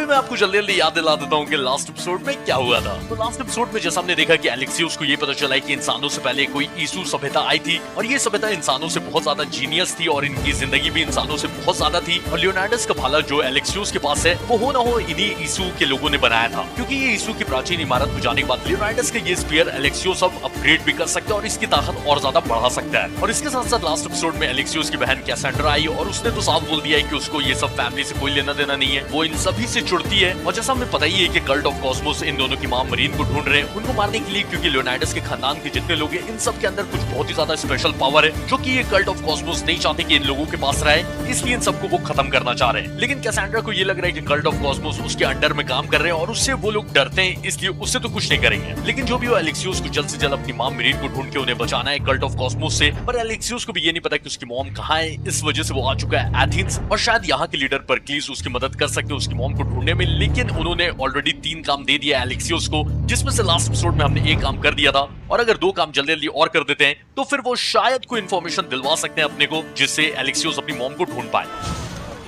मैं आपको जल्दी जल्दी याद दिला देता हूँ कि लास्ट एपिसोड में क्या हुआ था। तो लास्ट एपिसोड में जैसा हमने देखा कि एलेक्सियोस को ये पता चला है कि इंसानों से पहले कोई ईसू सभ्यता आई थी और ये सभ्यता इंसानों से बहुत ज्यादा जीनियस थी और इनकी जिंदगी भी इंसानों से बहुत ज्यादा थी। और लियोनार्डस का भाला जो एलेक्सियोस के पास है वो हो ना हो इन्हीं ईसू के लोगों ने बनाया था, क्योंकि ये ईसू की प्राचीन इमारत में जाने के बाद लियोनार्डस का ये स्पीयर एलेक्सियोस अब अपग्रेड भी कर सकता है और इसकी ताकत और ज्यादा बढ़ा सकता है। और इसके साथ साथ लास्ट एपिसोड में एलेक्सियोस की बहन कैसेंड्रा आई और उसने तो साफ बोल दिया है कि उसको ये सब फैमिली से कोई लेना देना नहीं है, वो इन सभी से जुड़ती है। और जैसा हमें पता ही है कि कल्ट ऑफ कॉस्मोस इन दोनों की मां मरीन को ढूंढ रहे हैं उनको मारने के लिए, क्योंकि लियोनार्डस के खानदान के जितने लोग हैं इन सब के अंदर कुछ बहुत ही ज्यादा स्पेशल पावर है जो कि ये कल्ट ऑफ कॉस्मोस नहीं चाहते कि इन लोगों के पास रहे, इसलिए इन सबको वो खत्म करना चाह रहे हैं। लेकिन कैसेंड्रा को ये लग रहा है कि कल्ट ऑफ कॉस्मोस उसके अंडर में काम कर रहे हैं और उससे वो लोग डरते हैं, इसलिए उससे तो कुछ नहीं करेंगे। लेकिन जो भी हो एलेक्सियोस को जल्द से जल्द अपनी मां मरीन को ढूंढ के उन्हें बचाना है कल्ट ऑफ कॉस्मोस से। पर एलेक्सियोस को भी ये नहीं पता कि उसकी मॉम कहाँ है, इस वजह से वो आ चुका है एथेंस और शायद यहाँ के लीडर परक्लीस उसकी मदद कर सकते उसकी मॉम को ढूंढने में। लेकिन उन्होंने ऑलरेडी 3 काम दे दिया एलेक्सियोस को, जिसमें से लास्ट एपिसोड में हमने 1 काम कर दिया था और अगर 2 काम जल्दी जल्दी और कर देते हैं तो फिर वो शायद कोई इन्फॉर्मेशन दिलवा सकते हैं अपने को जिससे एलेक्सियोस अपनी मॉम को ढूंढ पाए।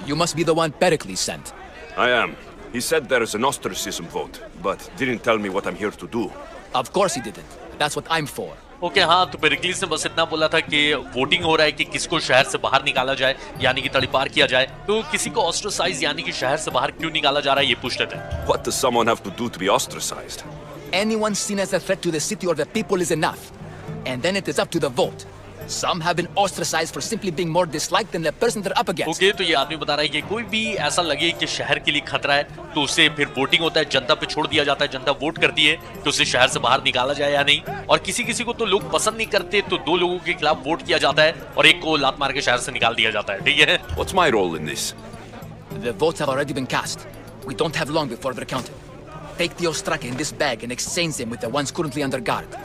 You must be the one Pericles sent. I am. He said there is an ostracism vote, but didn't tell me what I'm here to do. Of course he didn't. That's what I'm for. Okay हाँ, तो पेरिक्लिस ने बस इतना बोला था कि voting हो रहा है कि किसको शहर से बाहर निकाला जाए, यानी कि तड़ीपार किया जाए। तो किसी को ऑस्ट्रेसाइज यानी कि शहर से बाहर क्यों निकाला जा रहा है ये पूछ रहे थे। What does someone have to do to be ostracized? Anyone seen as a threat to the city or the people is enough. And then it is up to the vote. Some have been ostracized for simply being more disliked than the person they're up against. Okay, तो ये आदमी बता रहा है कि कोई भी ऐसा लगे कि शहर के लिए खतरा है तो उसे फिर वोटिंग होता है, जनता पे छोड़ दिया जाता है, जनता वोट करती है कि उसे शहर से बाहर निकाला जाए या नहीं। और किसी किसी को तो लोग पसंद नहीं करते तो 2 लोगों के खिलाफ वोट किया जाता है और एक को लात मार के शहर से निकाल दिया जाता है। ठीक है, What's my role in this? The votes have already been cast. We don't have long before they're counted. Take the ostraka in this bag and exchange them with the ones currently under guard.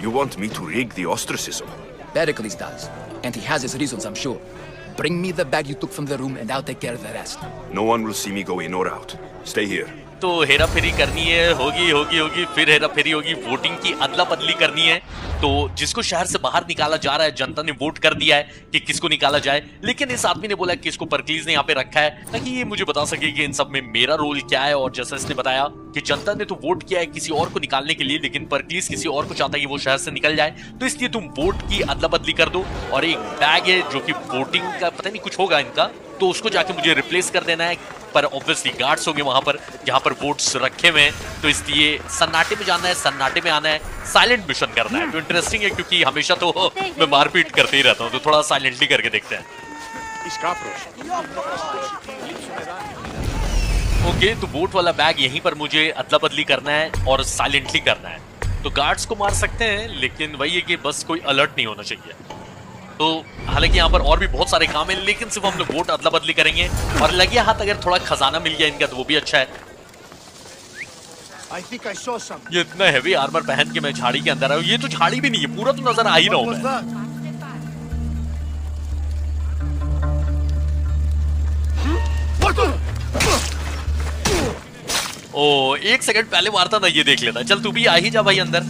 You want me to rig the ostracism? Pericles does, and he has his reasons, I'm sure. Bring me the bag you took from the room and I'll take care of the rest. No one will see me go in or out. Stay here. तो हेरा फेरी करनी है, होगी, फिर हेरा फेरी होगी, voting की अदला बदली करनी है। तो जिसको शहर से बाहर निकाला जा रहा है, जनता ने वोट कर दिया है कि किसको निकाला जाए, लेकिन इस आदमी ने बोला कि इसको परक्लीस ने यहाँ पे रखा है ताकि ये मुझे बता सके कि इन सब में मेरा रोल क्या है। और जैसा इसने बताया कि जनता ने तो वोट किया है किसी और को निकालने के लिए, लेकिन परक्लीस किसी और को चाहता है कि वो शहर से निकल जाए, तो इसलिए तुम वोट की अदला बदली कर दो। और एक बैग है जो कि वोटिंग का पता नहीं कुछ होगा इनका, तो उसको जाके मुझे रिप्लेस कर देना है। पर ऑब्वियसली गार्ड्स होंगे वहां पर जहां पर वोट्स रखे हुए हैं, तो इसलिए सन्नाटे में जाना है, सन्नाटे में आना है, साइलेंट मिशन करना है। तो इंटरेस्टिंग है क्योंकि हमेशा तो मैं मारपीट करते ही रहता हूं, तो थोड़ा साइलेंटली करके देखते हैं। ओके, तो वोट वाला बैग यहीं पर मुझे अदला बदली करना है और साइलेंटली करना है। तो गार्ड्स को मार सकते हैं, लेकिन वही है कि बस कोई अलर्ट नहीं होना चाहिए। तो हालांकि यहाँ पर और भी बहुत सारे काम हैं, लेकिन सिर्फ हम लोग वोट अदला बदली करेंगे। और लगे हाथ अगर थोड़ा खजाना मिल गया इनका तो वो भी अच्छा है। ये इतना हैवी आर्मर पहन के मैं झाड़ी के अंदर आया हूँ, ये तो झाड़ी भी नहीं है, पूरा तो नजर आ ही रहा हूँ मैं। ओ, 1 सेकंड पहले मारता ना ये देख लेता। चल तू भी आ ही जा भाई अंदर।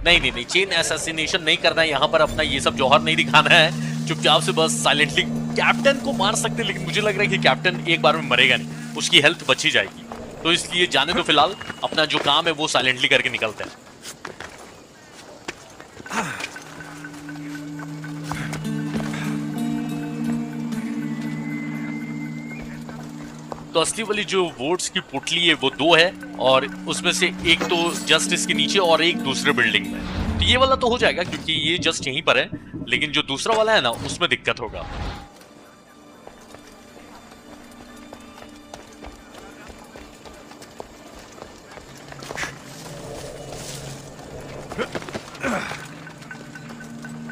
नहीं, चेन असैसिनेशन नहीं करना है यहाँ पर, अपना ये सब जौहर नहीं दिखाना है, चुपचाप से बस साइलेंटली। कैप्टन को मार सकते, लेकिन मुझे लग रहा है कि कैप्टन एक बार में मरेगा नहीं, उसकी हेल्थ बची जाएगी, तो इसलिए जाने दो फिलहाल। अपना जो काम है वो साइलेंटली करके निकलते हैं। तो असली वाली जो वोट्स की पुटली है वो 2 है और उसमें से एक तो जस्ट इसके नीचे और एक दूसरे बिल्डिंग में। तो ये वाला तो हो जाएगा क्योंकि ये जस्ट यहीं पर है, लेकिन जो दूसरा वाला है ना उसमें दिक्कत होगा।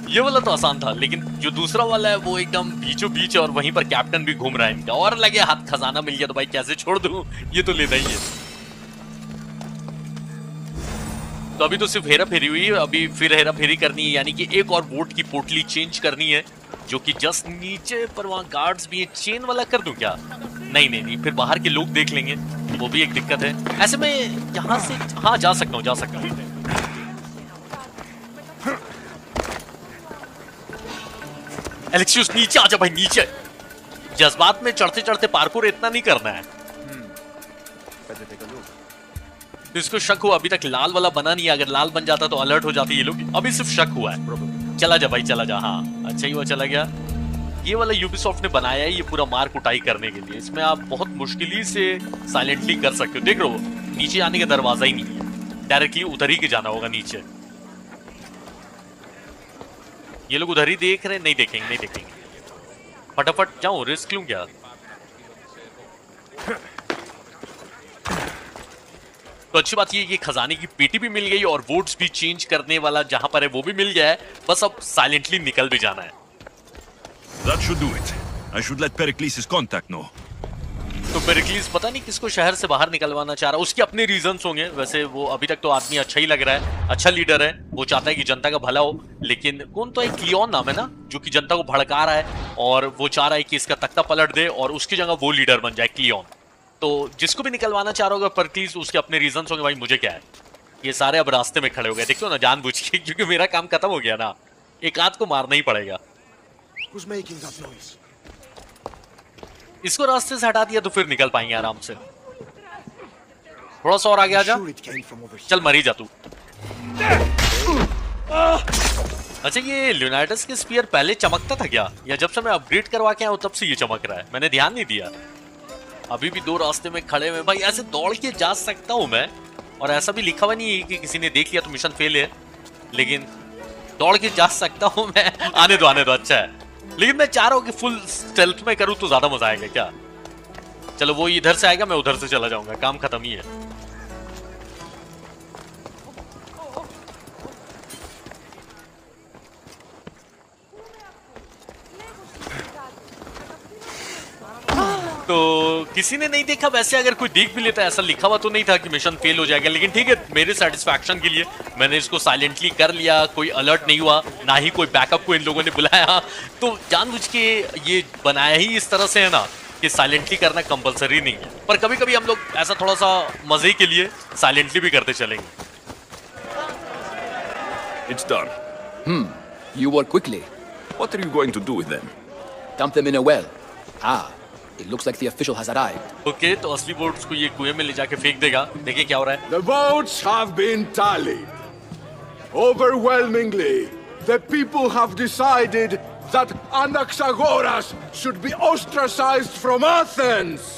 ये वाला तो आसान था, लेकिन जो दूसरा वाला है वो एकदम बीचों बीच है और वहीं पर कैप्टन भी घूम रहा है इनका। और लगे हाथ खजाना मिल गया तो भाई कैसे छोड़ दूं, ये तो लेना ही है। तो अभी तो सिर्फ हेरा फेरी हुई है, अभी फिर हेरा फेरी करनी है, यानी कि एक और वोट की पोटली चेंज करनी है जो कि जस्ट नीचे पर वहां गार्ड्स भी है। चेन वाला कर दूं क्या? नहीं, फिर बाहर के लोग देख लेंगे, वो भी एक दिक्कत है। ऐसे में यहाँ से हाँ जा सकता हूँ। एलेक्सियस नीचे आजा भाई, नीचे। जज्बात में चढ़ते चढ़ते पार्कोर इतना नहीं करना है। तो इसको शक हुआ, अभी तक लाल वाला बना नहीं है, अगर लाल बन जाता तो अलर्ट हो जाते ये लोग। अभी सिर्फ शक हुआ है। चला जा भाई, चला जा। हाँ अच्छा ही हुआ चला गया। ये वाला यूबीसॉफ्ट ने बनाया है ये पूरा मार कुटाई करने के लिए। इसमें आप बहुत मुश्किल से साइलेंटली कर सकते हो। देख रहे हो नीचे आने का दरवाजा ही नहीं है, डायरेक्टली उधर ही के जाना होगा नीचे। ये लोग उधर ही देख रहे हैं, नहीं देखेंगे, नहीं देखेंगे। फटाफट जाऊं, रिस्क लूं क्या? तो अच्छी बात ये खजाने की पेटी भी मिल गई और वोट्स भी चेंज करने वाला जहां पर है वो भी मिल गया है। बस अब साइलेंटली निकल भी जाना है। That should do it. I should let Pericles' contact know. तो पेरिक्लीस पता नहीं किसको शहर से बाहर निकलवाना चाह रहा है, उसके अपने रीजंस होंगे। वैसे वो अभी तक तो आदमी अच्छा ही लग रहा है, अच्छा लीडर है। वो चाहता है कि जनता का भला हो। लेकिन कौन तो एक क्लियोन नाम है ना, जो कि जनता को भड़का रहा है और वो चाह रहा है कि इसका तख्ता पलट दे और उसकी जगह वो लीडर बन जाए, क्लियोन। तो जिसको भी निकलवाना चाह रहा होगा पेरिक्लीस, उसके अपने रीजंस होंगे। भाई मुझे क्या है, ये सारे अब रास्ते में खड़े हो गए, देखते हो ना, जानबूझ के, क्योंकि मेरा काम खत्म हो गया ना। एक आध को मारना ही पड़ेगा। इसको रास्ते से हटा दिया तो फिर निकल पाएंगे आराम से। थोड़ा सा और आगे आ जा। चल मरी जा तू। अच्छा ये ल्यूनाइटस के स्पीयर पहले चमकता था क्या, या जब से मैं अपग्रेड करवा के आया हूं तब से ये चमक रहा है? मैंने ध्यान नहीं दिया। अभी भी दो रास्ते में खड़े हुए भाई, ऐसे दौड़ के जा सकता हूं मैं। और ऐसा भी लिखा हुआ नहीं है कि किसी ने देख लिया तो मिशन फेल है, लेकिन दौड़ के जा सकता हूं मैं। आने दो अच्छा है। लेकिन मैं चाह रहा हूं कि फुल स्टेल्थ में करूं तो ज्यादा मजा आएगा क्या। चलो वो इधर से आएगा, मैं उधर से चला जाऊंगा, काम खत्म ही है। तो किसी ने नहीं देखा। वैसे अगर कोई देख भी लेता, ऐसा लिखा हुआ तो नहीं था कि मिशन फेल हो जाएगा, लेकिन ठीक है, मेरे सेटिस्फैक्शन के लिए मैंने इसको साइलेंटली कर लिया। कोई अलर्ट नहीं हुआ, ना ही कोई बैकअप को इन लोगों ने बुलाया। तो जानबूझ के ये बनाया ही इस तरह से है ना कि साइलेंटली करना कंपलसरी नहीं है, पर कभी कभी हम लोग ऐसा थोड़ा सा मजे के लिए साइलेंटली भी करते चलेंगे। It's done. You work quickly. What are you going to do with them? Dump them in a well. It looks like the official has arrived. Okay, तो असली वोट्स को ये कुएं में ले जाके फेंक देगा। देखिए क्या हो रहा है। The votes have been tallied. Overwhelmingly, the people have decided that Anaxagoras should be ostracized from Athens.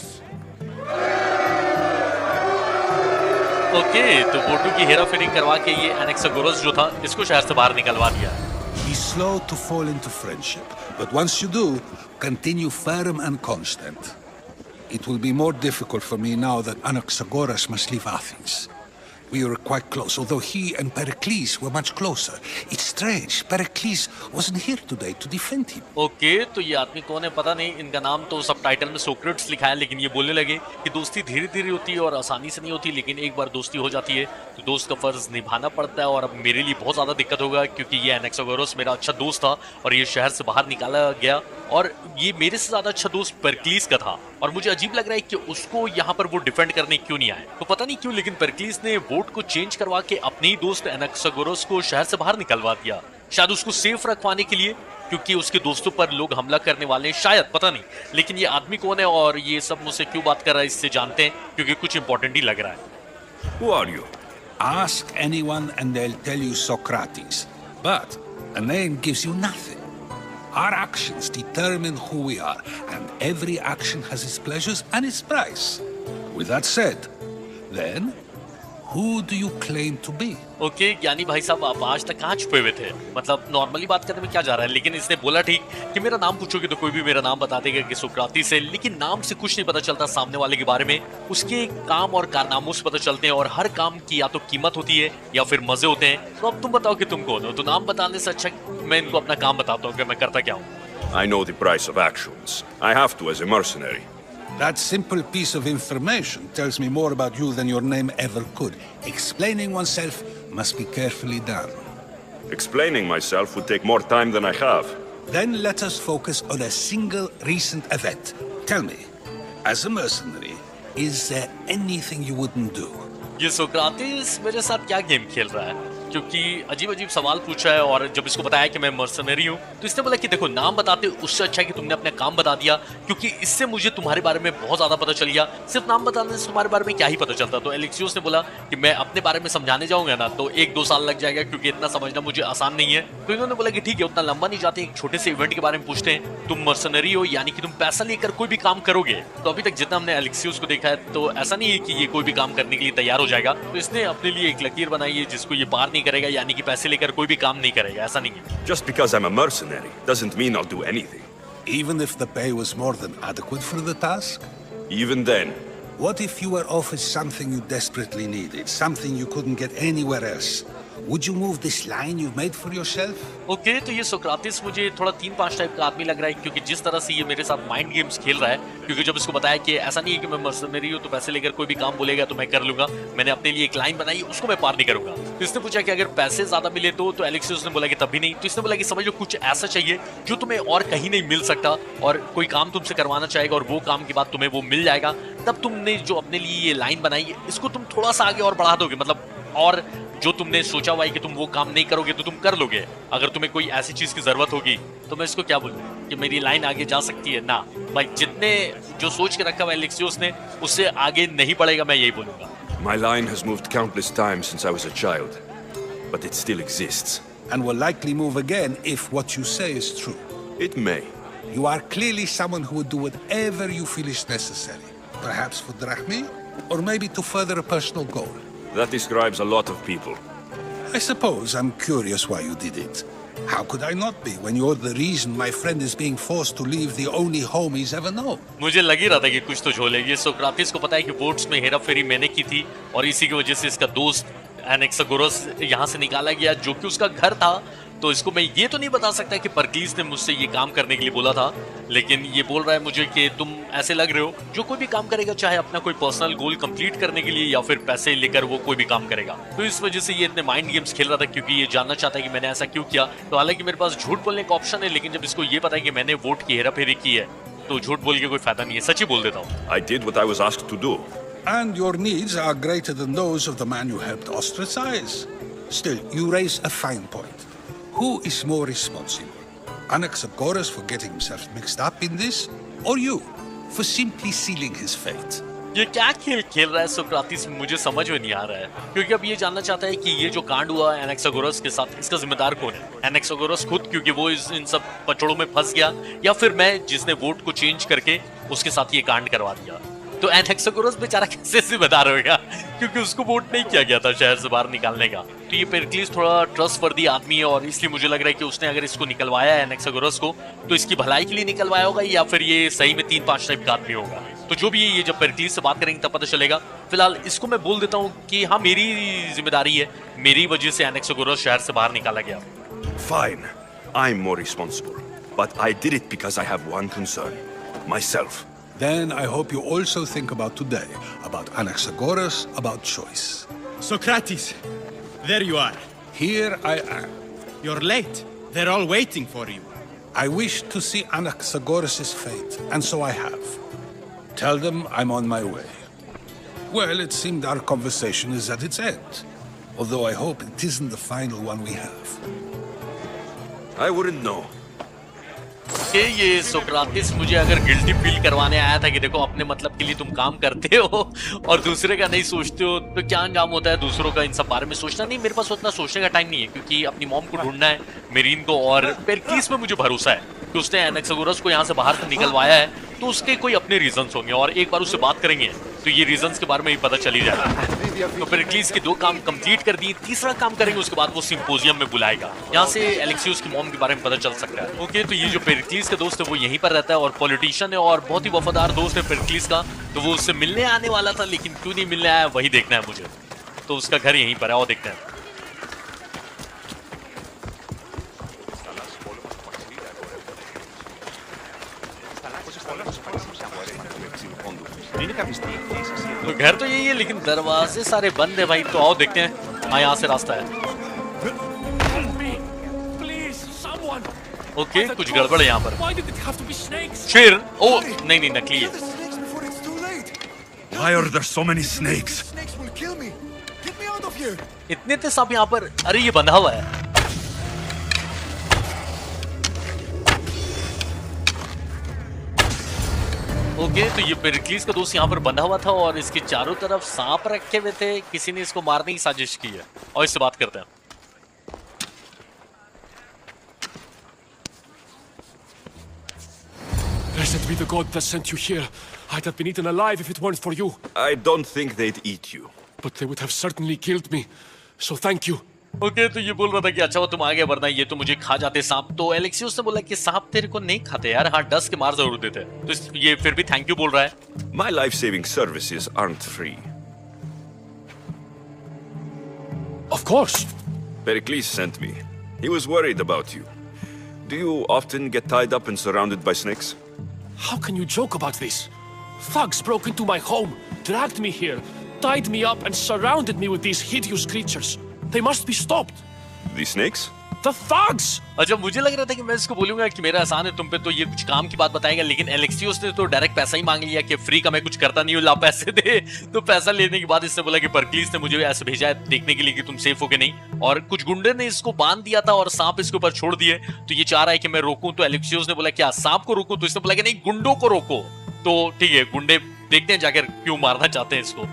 Okay, तो वोटों की हेराफेरी करवा के ये एनेक्सागोरस जो था इसको शहर से बाहर निकलवा दिया। Be slow to fall into friendship, but once you do, continue firm and constant. It will be more difficult for me now that Anaxagoras must leave Athens. We were quite close, although he and Pericles were much closer. It's strange, Pericles wasn't here today to defend him. Okay, तो ये आदमी कौन है पता नहीं। इनका नाम तो सब टाइटल में सोक्रेट्स लिखा है, लेकिन ये बोलने लगे कि दोस्ती धीरे धीरे होती है और आसानी से नहीं होती, लेकिन एक बार दोस्ती हो जाती है तो दोस्त का फर्ज निभाना पड़ता है। और अब मेरे लिए बहुत ज्यादा दिक्कत होगा, क्योंकि ये एनेक्सागोरस मेरा अच्छा दोस्त था और ये शहर से बाहर निकाला गया, और ये मेरे से ज्यादा अच्छा दोस्त पेरिक्लीस का था। और मुझे अजीब लग रहा है कि उसको यहाँ पर वो डिफेंड करने क्यों नहीं आए। तो पता नहीं क्यों, लेकिन पेरिक्लीस ने वोट को चेंज करवा के अपने ही दोस्त एनेक्सागोरस को शहर से बाहर निकलवा दिया, शायद उसको सेफ रखवाने के लिए, क्योंकि उसके दोस्तों पर लोग हमला करने वाले हैं शायद, पता नहीं। लेकिन ये आदमी कौन है और ये सब मुझसे क्यों बात कर रहा है, इससे जानते हैं, क्योंकि कुछ इंपॉर्टेंट ही लग रहा है। Who are you? Ask anyone and they'll tell you Socrates. But a name gives you nothing. Our actions determine who we are, and every action has its pleasures and its price. With that said, then, who do you claim to be? Okay, ज्ञानी भाई साहब आप आज तक कहाँ छुपे हुए थे? मतलब नॉर्मली बात करने में क्या जा रहा है, लेकिन इसने बोला ठीक कि मेरा नाम पूछोगे तो कोई भी मेरा नाम बता देगा कि सोक्रातीस है, लेकिन नाम से कुछ नहीं पता चलता सामने वाले के बारे में। उसके काम और कारनामों से पता चलते हैं, और हर काम की या तो कीमत होती है या फिर मजे होते हैं। तो अब तुम बताओ कि तुम कौन हो। तो नाम बताने से अच्छा मैं इनको अपना काम बताता हूँ कि मैं करता क्या हूँ। I know the price of actions. I have to as a mercenary. That simple piece of information tells me more about you than your name ever could. Explaining oneself must be carefully done. Explaining myself would take more time than I have. Then let us focus on a single recent event. Tell me, as a mercenary, is there anything you wouldn't do? ये सोक्रातीस मेरे साथ क्या game खेल रहा है? क्योंकि अजीब अजीब सवाल पूछा है। और जब इसको बताया कि मैं मर्सनरी हूँ तो इसने बोला कि देखो नाम बताते उससे अच्छा है कि तुमने अपना काम बता दिया, क्योंकि इससे मुझे तुम्हारे बारे में बहुत ज्यादा पता चल गया। सिर्फ नाम बताने से तुम्हारे बारे में क्या ही पता चलता। तो एलेक्सियोस ने बोला कि मैं अपने बारे में समझाने जाऊंगा ना तो 1-2 साल लग जाएगा, क्योंकि इतना समझना मुझे आसान नहीं है। तो इन्होंने बोला कि ठीक है, उतना लंबा नहीं जाते, एक छोटे से इवेंट के बारे में पूछते हैं। तुम मर्सनरी हो यानी कि तुम पैसा लेकर कोई भी काम करोगे। तो अभी तक जितना हमने एलेक्सियोस को देखा है तो ऐसा नहीं है कि ये कोई भी काम करने के लिए तैयार हो जाएगा। तो इसने अपने लिए एक लकीर बनाई है जिसको ये पार नहीं करेगा, यानी कि पैसे लेकर कोई भी काम नहीं करेगा। ऐसा नहीं है। Just because I'm a mercenary doesn't mean I'll do anything. Even if the pay was more than adequate for the task? Even then, What if you were offered something you desperately needed, something you couldn't get anywhere else? Would you move this line you've made for yourself? Okay, तो ये सोक्रातिस मुझे थोड़ा 3-5 type का आदमी लग रहा है, क्योंकि जिस तरह से ये मेरे साथ माइंड गेम्स खेल रहा है। क्योंकि जब इसको बताया कि ऐसा नहीं है कि मैं मर्सनरी हूँ तो पैसे लेकर कोई भी काम बोलेगा तो मैं कर लूंगा, मैंने अपने लिए एक लाइन बनाई उसको मैं पार नहीं करूंगा। तो इसने पूछा कि अगर पैसे ज्यादा मिले तो एलेक्सियोस ने बोला कि तब भी नहीं। तो इसने बोला कि समझ लो कुछ ऐसा चाहिए जो तुम्हें और कहीं नहीं मिल सकता, और कोई काम तुमसे करवाना चाहेगा और वो काम के बाद तुम्हें वो मिल जाएगा। तब तुमने जो अपने लिए ये लाइन बनाई है इसको तुम थोड़ा सा आगे और बढ़ा दोगे, मतलब और जो तुमने सोचा हुआ है कि तुम वो काम नहीं करोगे तो तुम कर लोगे। अगर तुम्हें कोई ऐसी चीज की जरूरत होगी तो मैं इसको क्या बोलूं कि मेरी लाइन आगे जा सकती है ना। भाई जितने जो सोच के रखा हुआ एलेक्सियोस ने उससे आगे नहीं बढ़ेगा, मैं यही बोलूंगा। my line has moved countless times since I was a child, but it still exists. And will likely move again if what you say is true. It may. You are clearly someone who would do whatever you feel is necessary. Perhaps for drachmi, or maybe to further a personal goal. That describes a lot of people. I suppose I'm curious why you did it. How could I not be when you're the reason my friend is being forced to leave the only home he's ever known? मुझे लग ही रहा था कि कुछ तो झोलेगी। सोक्रातिस को पता है कि वोट्स में हेरा फेरी मैंने की थी और इसी की वजह से इसका दोस्त एनेक्सागोरस यहाँ से निकाला गया, जो कि उसका घर था। तो इसको मैं ये तो नहीं बता सकता कि परक्लीस ने मुझसे ये काम करने के लिए बोला था, लेकिन ये बोल रहा है मुझे कि तुम ऐसे लग रहे हो जो कोई भी काम करेगा, चाहे अपना कोई पर्सनल गोल कंप्लीट करने के लिए या फिर पैसे लेकर वो कोई भी काम करेगा। तो इस वजह से ये इतने माइंड गेम्स खेल रहा था, क्योंकि ये जानना चाहता है कि मैंने ऐसा क्यों किया। तो हालांकि मेरे पास झूठ बोलने का ऑप्शन है, लेकिन जब इसको ये पता है कि मैंने वोट की हेरा फेरी की है तो झूठ बोल के कोई फायदा नहीं है, सच ही बोल देता हूँ। I did what I was asked to do. And your needs are greater than those of the man you helped ostracize. Still, you raise a fine point. Who is more responsible? Anaxagoras for getting himself mixed up in this, or you for simply sealing his fate? ये क्या खेल खेल रहा है सोक्रातिस, मुझे समझ में नहीं आ रहा है। क्योंकि अब ये जानना चाहता है कि ये जो कांड हुआ एनेक्सागोरस के साथ, इसका जिम्मेदार कौन है? एनेक्सागोरस खुद, क्योंकि वो इन सब पचड़ों में फंस गया, या फिर मैं जिसने वोट को चेंज करके उसके साथ ये कांड करवा दिया। तो एनेक्सागोरस बेचारा कैसे जिम्मेदार होगा, क्योंकि उसको वोट नहीं किया गया था शहर से बाहर निकालने का। तो ये पेरिक्लिस थोड़ा ट्रस्टवर्दी आदमी है, और इसलिए मुझे लग रहा है कि उसने अगर इसको निकलवाया है एनेक्सागोरस को तो इसकी भलाई के लिए निकलवाया होगा, या फिर ये सही में 3-5 टाइप का आदमी होगा। तो जो भी है, ये जब पेरिक्लिस से बात करेंगे तब पता चलेगा। फिलहाल इसको मैं बोल देता हूँ कि हाँ, मेरी जिम्मेदारी है, मेरी वजह से एनेक्सागोरस शहर से बाहर निकाला गया। Fine. I'm more responsible. But I did it because I have one concern. Myself. Then I hope you also think about today, about Anaxagoras, about choice. Socrates, there you are. Here I am. You're late. They're all waiting for you. I wish to see Anaxagoras' fate, and so I have. Tell them I'm on my way. Well, it seemed our conversation is at its end. Although I hope it isn't the final one we have. I wouldn't know. कि ये सोक्रातिस मुझे अगर guilty feel करवाने आया था कि देखो अपने मतलब के लिए तुम काम करते हो और दूसरे का नहीं सोचते हो, तो क्या अंजाम होता है दूसरों का इन सब बारे में सोचना। नहीं, मेरे पास उतना सोचने का टाइम नहीं है, क्योंकि अपनी मॉम को ढूंढना है, मेरीन को, और पेरिक्लिस में मुझे भरोसा है कि उसने एनेक्सागोरस को यहाँ से बाहर से निकलवाया है, तो उसके कोई अपने रीजंस होंगे, और एक बार उससे बात करेंगे तो ये रीजंस के बारे में ही पता चल ही जाएगा। तो पेरिक्लिस के 2 काम कंप्लीट कर दिए, तीसरा काम करेंगे, उसके बाद वो सिंपोजियम में बुलाएगा। यहाँ से एलेक्सियोस की मॉम के बारे में पता चल सकता है। ओके, तो ये जो पेरिक्लिस का दोस्त है वो यहीं पर रहता है और पॉलिटिशियन है और बहुत ही वफादार दोस्त है पेरिक्लिस का। तो वो उससे मिलने आने वाला था, लेकिन क्यों नहीं मिलने आया वही देखना है मुझे। तो उसका घर यहीं पर है, और देखते हैं। तो घर तो यही है, लेकिन दरवाजे सारे बंद है भाई। तो आओ देखते हैं। हाँ, यहाँ से रास्ता है। ओके, कुछ गड़बड़ है यहाँ पर। शेर? ओ नहीं, नकली है। Why are there so many snakes? here. इतने सांप यहाँ पर, अरे ये बंधा हुआ है। ओके, तो ये पेरिक्लीस का दोस्त यहाँ पर बंधा हुआ था और इसके चारों तरफ सांप रखे हुए थे। किसी ने इसको मारने की साजिश की है और इससे बात करते हैं। Blessed be the god that sent you here. I'd have been eaten alive if it weren't for you. I don't think they'd eat you. But they would have certainly killed me. So thank you. Okay, तो ये बोल रहा था कि अच्छा वो तुम आ गए, वरना ये तो मुझे खा जाते सांप। तो एलेक्सियोस ने बोला कि सांप तेरे को नहीं खाते यार, हाँ डस के मार जरूर देते। तो ये फिर भी थैंक यू बोल रहा है। My life-saving services aren't free. Of course. Pericles sent me. He was worried about you. Do you often get tied up and surrounded by snakes? How can you joke about this? Thugs broke into my home, dragged me here, tied me up and surrounded me with these hideous creatures. They must be stopped. The snakes? The thugs! अच्छा, मुझे लग रहा था कि मैं इसको बोलूंगा कि मेरा एहसान है तुम पे, तो ये कुछ काम की बात बताएगा, लेकिन एलेक्सियोस ने तो डायरेक्ट पैसा ही मांग लिया कि फ्री का मैं कुछ करता नहीं हूँ, ला पैसे दे। तो पैसा लेने के बाद इसने बोला कि परक्लीस ने मुझे ऐसे भेजा है देखने के लिए कि तुम सेफ हो कि नहीं, और कुछ गुंडे ने इसको बांध दिया था और सांप इसके ऊपर छोड़ दिए। तो ये चाह रहा है कि मैं रोकूं, तो एलेक्सियोस ने बोला क्या सांप को रोकूं? तो इसने बोला कि नहीं, गुंडों को रोको। तो ठीक है, गुंडे देखते हैं जाकर क्यों मारना चाहते हैं इसको।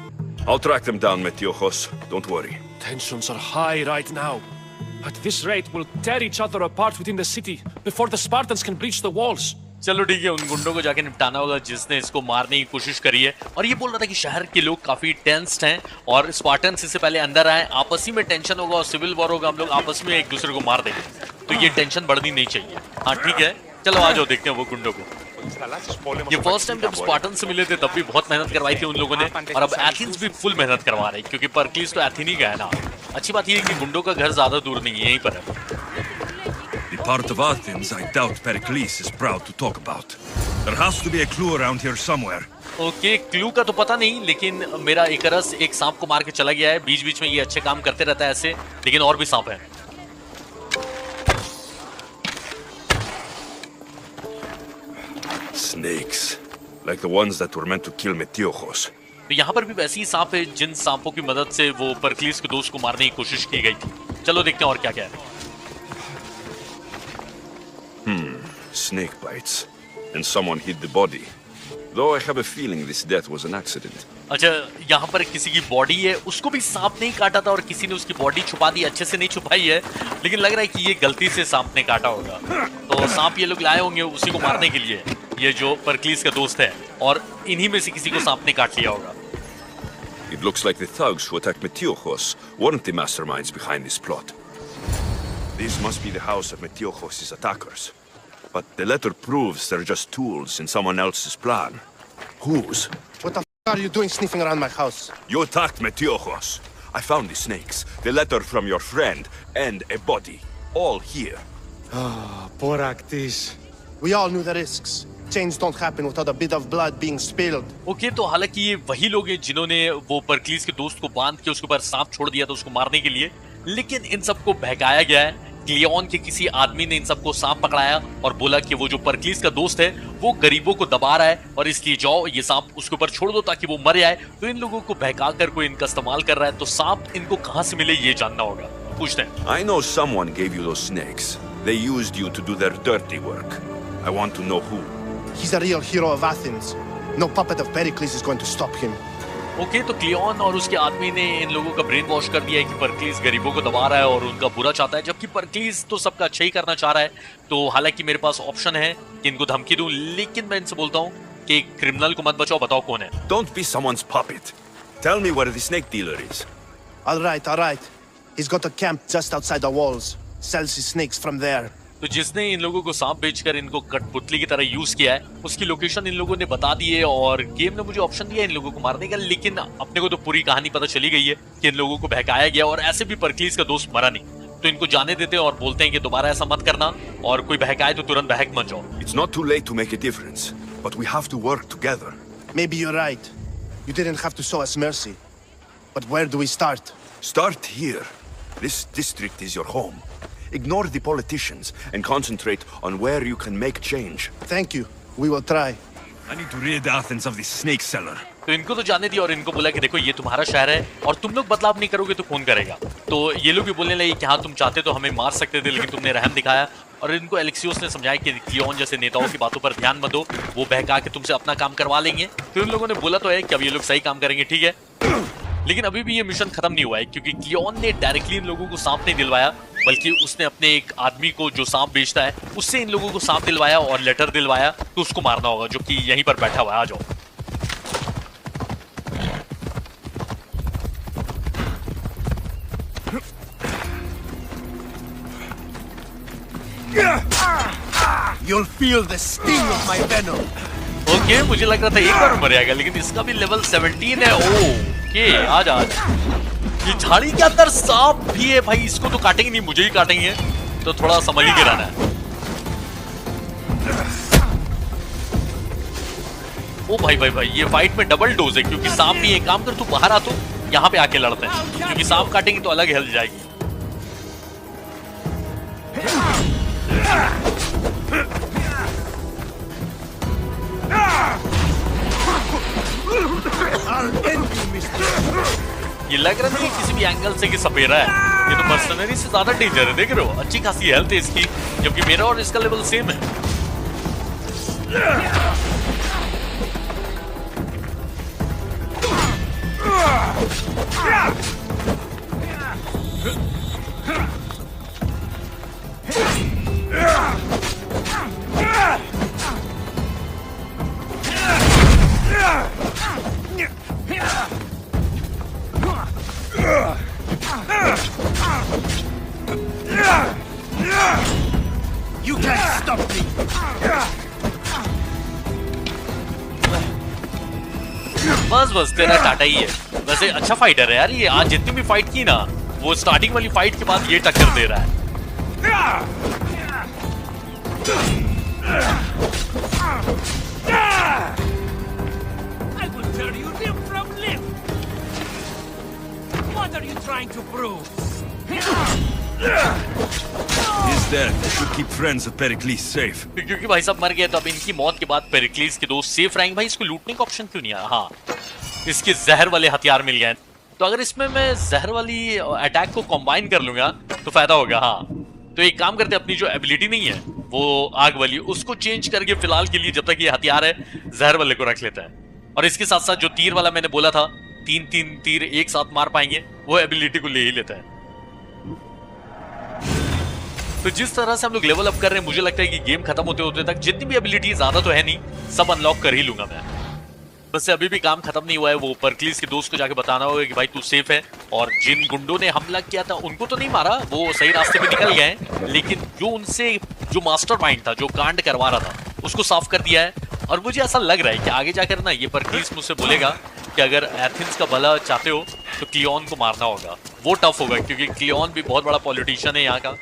I'll track them down, Metiochos. Don't worry. Tensions are high right now. At this rate, we'll tear each other apart within the city before the Spartans can breach the walls. चलो ठीक है, उन गुंडों को जाके निपटाना होगा जिसने इसको मारने की कोशिश करी है। और ये बोल रहा था कि शहर के लोग काफी टेंस्ड हैं और स्पार्टन्स इससे पहले अंदर आए, आपस ही में टेंशन होगा और सिविल वॉर होगा, हम लोग आपस में एक दूसरे को मार देंगे। तो ये टेंशन बढ़नी नहीं चाहिए। हाँ ठीक है, चलो आ जाओ देखते हैं वो गुंडों को। ये फर्स्ट टाइम जब स्पार्टन से मिले थे तब भी बहुत मेहनत करवाई थी उन लोगों ने, और अब एथेंस भी फुल मेहनत करवा रही, क्योंकि परक्लीस तो एथेन ही गया ना। अच्छी बात ये है कि गुंडों का घर ज्यादा दूर नहीं है, यहीं पर है। The part of Athens I doubt Pericles is proud to talk about. There has to be a clue around here somewhere. Okay, clue का तो पता नहीं, लेकिन मेरा इकरस एक सांप को मार के चला गया है। बीच बीच में ये अच्छे काम करते रहता है ऐसे, लेकिन और भी सांप है। Snakes. Like the ones that were meant to kill Metiochos. तो यहाँ पर भी वैसे ही सांप है जिन सांपों की मदद से वो परक्लीस के दोस्त को मारने की कोशिश की गई थी। चलो देखते हैं और क्या क्या है। Snake bites. And someone hid the body. Though I have a feeling this death was an accident. अच्छा, यहाँ पर किसी की बॉडी है, उसको भी सांप नहीं काटा था और किसी ने उसकी बॉडी छुपा दी, अच्छे से नहीं छुपाई है, लेकिन लग रहा है कि ये गलती से सांप ने काटा होगा। तो सांप ये लोग लाए होंगे उसी को मारने के लिए, ये जो परक्लीस का दोस्त है, और इन्हीं में से किसी को सांप ने काट लिया होगा। It looks like the thugs who attacked Metiochos weren't the masterminds behind this plot. This must be the house of Metiochos' attackers. But the letter proves they're just tools in someone else's plan. Whose? What the f*** are you doing sniffing around my house? You attacked Metiochos. I found the snakes, the letter from your friend, and a body. All here. Poor Actis. We all knew the risks. Change don't happen without a bit of blood being spilled. Okay, तो हालांकि ये वही लोग हैं जिन्होंने वो परक्लीस के दोस्त को बांध के उसके ऊपर सांप छोड़ दिया था उसको मारने के लिए, लेकिन इन सबको बहकाया गया है। क्लियोन के किसी आदमी ने इन सबको सांप पकड़ाया और बोला कि वो जो परक्लीस का दोस्त है वो गरीबों को दबा रहा है और इसलिए जाओ ये सांप उसके ऊपर छोड़ दो ताकि वो मर जाए। तो इन लोगों को बहका कर कोई इनका इस्तेमाल कर रहा है, तो सांप इनको कहां से मिले ये जानना होगा। पूछते हैं। I know someone gave you those snakes. They used you to do their dirty work. I want to know who. He's a real hero of Athens. No puppet of Pericles is going to stop him. Okay, तो क्लियोन और उसके आदमी ने इन लोगों का brain wash कर दिया है कि परक्लीस गरीबों को दबा रहा है और उनका बुरा चाहता है, जबकि परक्लीस तो सबका अच्छा ही करना चाह रहा है। तो हालांकि मेरे पास ऑप्शन है कि इनको धमकी दूं, लेकिन मैं इनसे बोलता हूं कि क्रिमिनल को मत बचाओ, बताओ कौन है। Don't be someone's puppet. Tell me where the snake dealer is. All right. He's got a camp just outside the walls. Sells his snakes from there. तो जिसने इन लोगों को सांप बेचकर इनको कठपुतली की तरह यूज किया है, उसकी लोकेशन इन लोगों ने बता दी है और गेम ने मुझे ऑप्शन दिया है इन लोगों को मारने का, लेकिन अपने को तो पूरी कहानी पता चली गई है कि इन लोगों को बहकाया गया और ऐसे भी परक्लीस का दोस्त मरा नहीं। तो इनको जाने देते हैं और बोलते हैं कि दोबारा ऐसा मत करना, और कोई बहकाए तो तुरंत बहक मत जाओ। It's not too late to make a difference, but we have to work together. Maybe you're right. You didn't have to show us mercy. But where do we start? Start here. This district is your home. Ignore the politicians and concentrate on where you can make change. Thank you. We will try. I need to rid Athens of this snake seller. तो इनको तो जाने दिया और इनको बोला कि देखो ये तुम्हारा शहर है और तुम लोग बदलाव नहीं करोगे तो कौन करेगा। तो ये लोग भी बोलने लगे कि हाँ तुम चाहते तो हमें मार सकते थे लेकिन तुमने रहम दिखाया। और इनको एलेक्सियोस ने समझाया कि क्लियोन जैसे नेताओं की बातों पर ध्यान मत दो, वो बहका के तुमसे अपना काम करवा लेंगे। तो इन लोगों ने बोला तो है कि अब ये लोग सही काम करेंगे, ठीक है। लेकिन अभी भी ये मिशन खत्म नहीं हुआ है क्योंकि क्लियोन ने डायरेक्टली इन लोगों को सांप नहीं दिलवाया, बल्कि उसने अपने एक आदमी को जो सांप बेचता है उससे इन लोगों को सांप दिलवाया और लेटर दिलवाया। तो उसको मारना होगा जो कि यहीं पर बैठा हुआ है। आ जाओ। You'll feel the sting of my venom. Okay, मुझे लग रहा था एक बार मर जाएगा लेकिन इसका भी लेवल 17 है। ओके, आज ये झाड़ी के अंदर सांप भी है भाई, इसको तो काटेंगे नहीं, मुझे ही काटेंगे, तो थोड़ा संभल ही के रहना है। ओ भाई भाई भाई, ये फाइट में डबल डोज है क्योंकि सांप भी एक काम कर, तू बाहर आ तो यहाँ पे आके लड़ते हैं क्योंकि सांप काटेंगे तो अलग हेल्थ जाएगी। ये लग रहा है किसी भी एंगल से कि सपेरा है। ये तो मर्सनरी से ज्यादा डेंजर है, देख रहे हो, अच्छी खासी हेल्थ है इसकी, जबकि मेरा और इसका लेवल सेम है। You can't stop me. बस बस तेरा टाटा ही है। वैसे अच्छा फाइटर है यार ये, आज जितनी भी फाइट की ना वो स्टार्टिंग वाली फाइट के बाद ये टक्कर दे रहा है। I will tear you limb from limb. What are you trying to prove? His death should keep friends of Pericles safe. क्योंकि भाई साहब मर गए तो अब इनकी मौत के बाद पेरिक्लीस के दोस्त सेफ रहेंगे। भाई इसको लूटने का ऑप्शन क्यों नहीं आया? हाँ, इसके जहर वाले हथियार मिल गए, तो अगर इसमें मैं जहर वाली अटैक को कंबाइन कर लूंगा तो फायदा होगा। हाँ, तो एक काम करते, अपनी जो एबिलिटी नहीं है वो आग वाली, उसको चेंज करके फिलहाल के लिए जब तक ये हथियार है जहर वाले को रख लेता है। और इसके साथ साथ जो तीर वाला मैंने बोला था, 3 तीर एक साथ मार पाएंगे, वो एबिलिटी को ले ही लेता है। तो जिस तरह से हम लोग लेवल अप कर रहे हैं, मुझे लगता है कि गेम खत्म होते होते तक जितनी भी एबिलिटी, ज्यादा तो है नहीं, सब अनलॉक कर ही लूंगा मैं। बस अभी भी काम खत्म नहीं हुआ है। वो परक्लीस के दोस्त को जाके बताना होगा कि भाई तू सेफ है, और जिन गुंडों ने हमला किया था उनको तो नहीं मारा, वो सही रास्ते पे निकल गए, लेकिन जो उनसे जो मास्टरमाइंड था, जो कांड करवा रहा था, उसको साफ कर दिया है। और मुझे ऐसा लग रहा है कि आगे जाकर ना ये परक्लीस मुझसे बोलेगा कि अगर एथेंस का भला चाहते हो तो क्लियोन को मारना होगा। वो टफ होगा क्योंकि क्लियोन भी बहुत बड़ा पॉलिटिशियन है यहाँ का।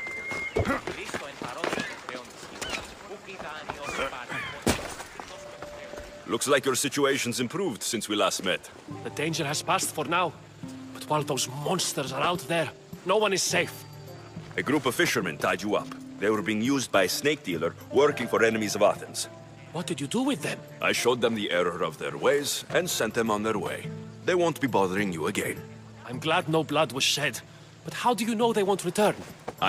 Looks like your situation's improved since we last met. The danger has passed for now. But while those monsters are out there, no one is safe. A group of fishermen tied you up. They were being used by a snake dealer working for enemies of Athens. What did you do with them? I showed them the error of their ways and sent them on their way. They won't be bothering you again. I'm glad no blood was shed. But how do you know they won't return?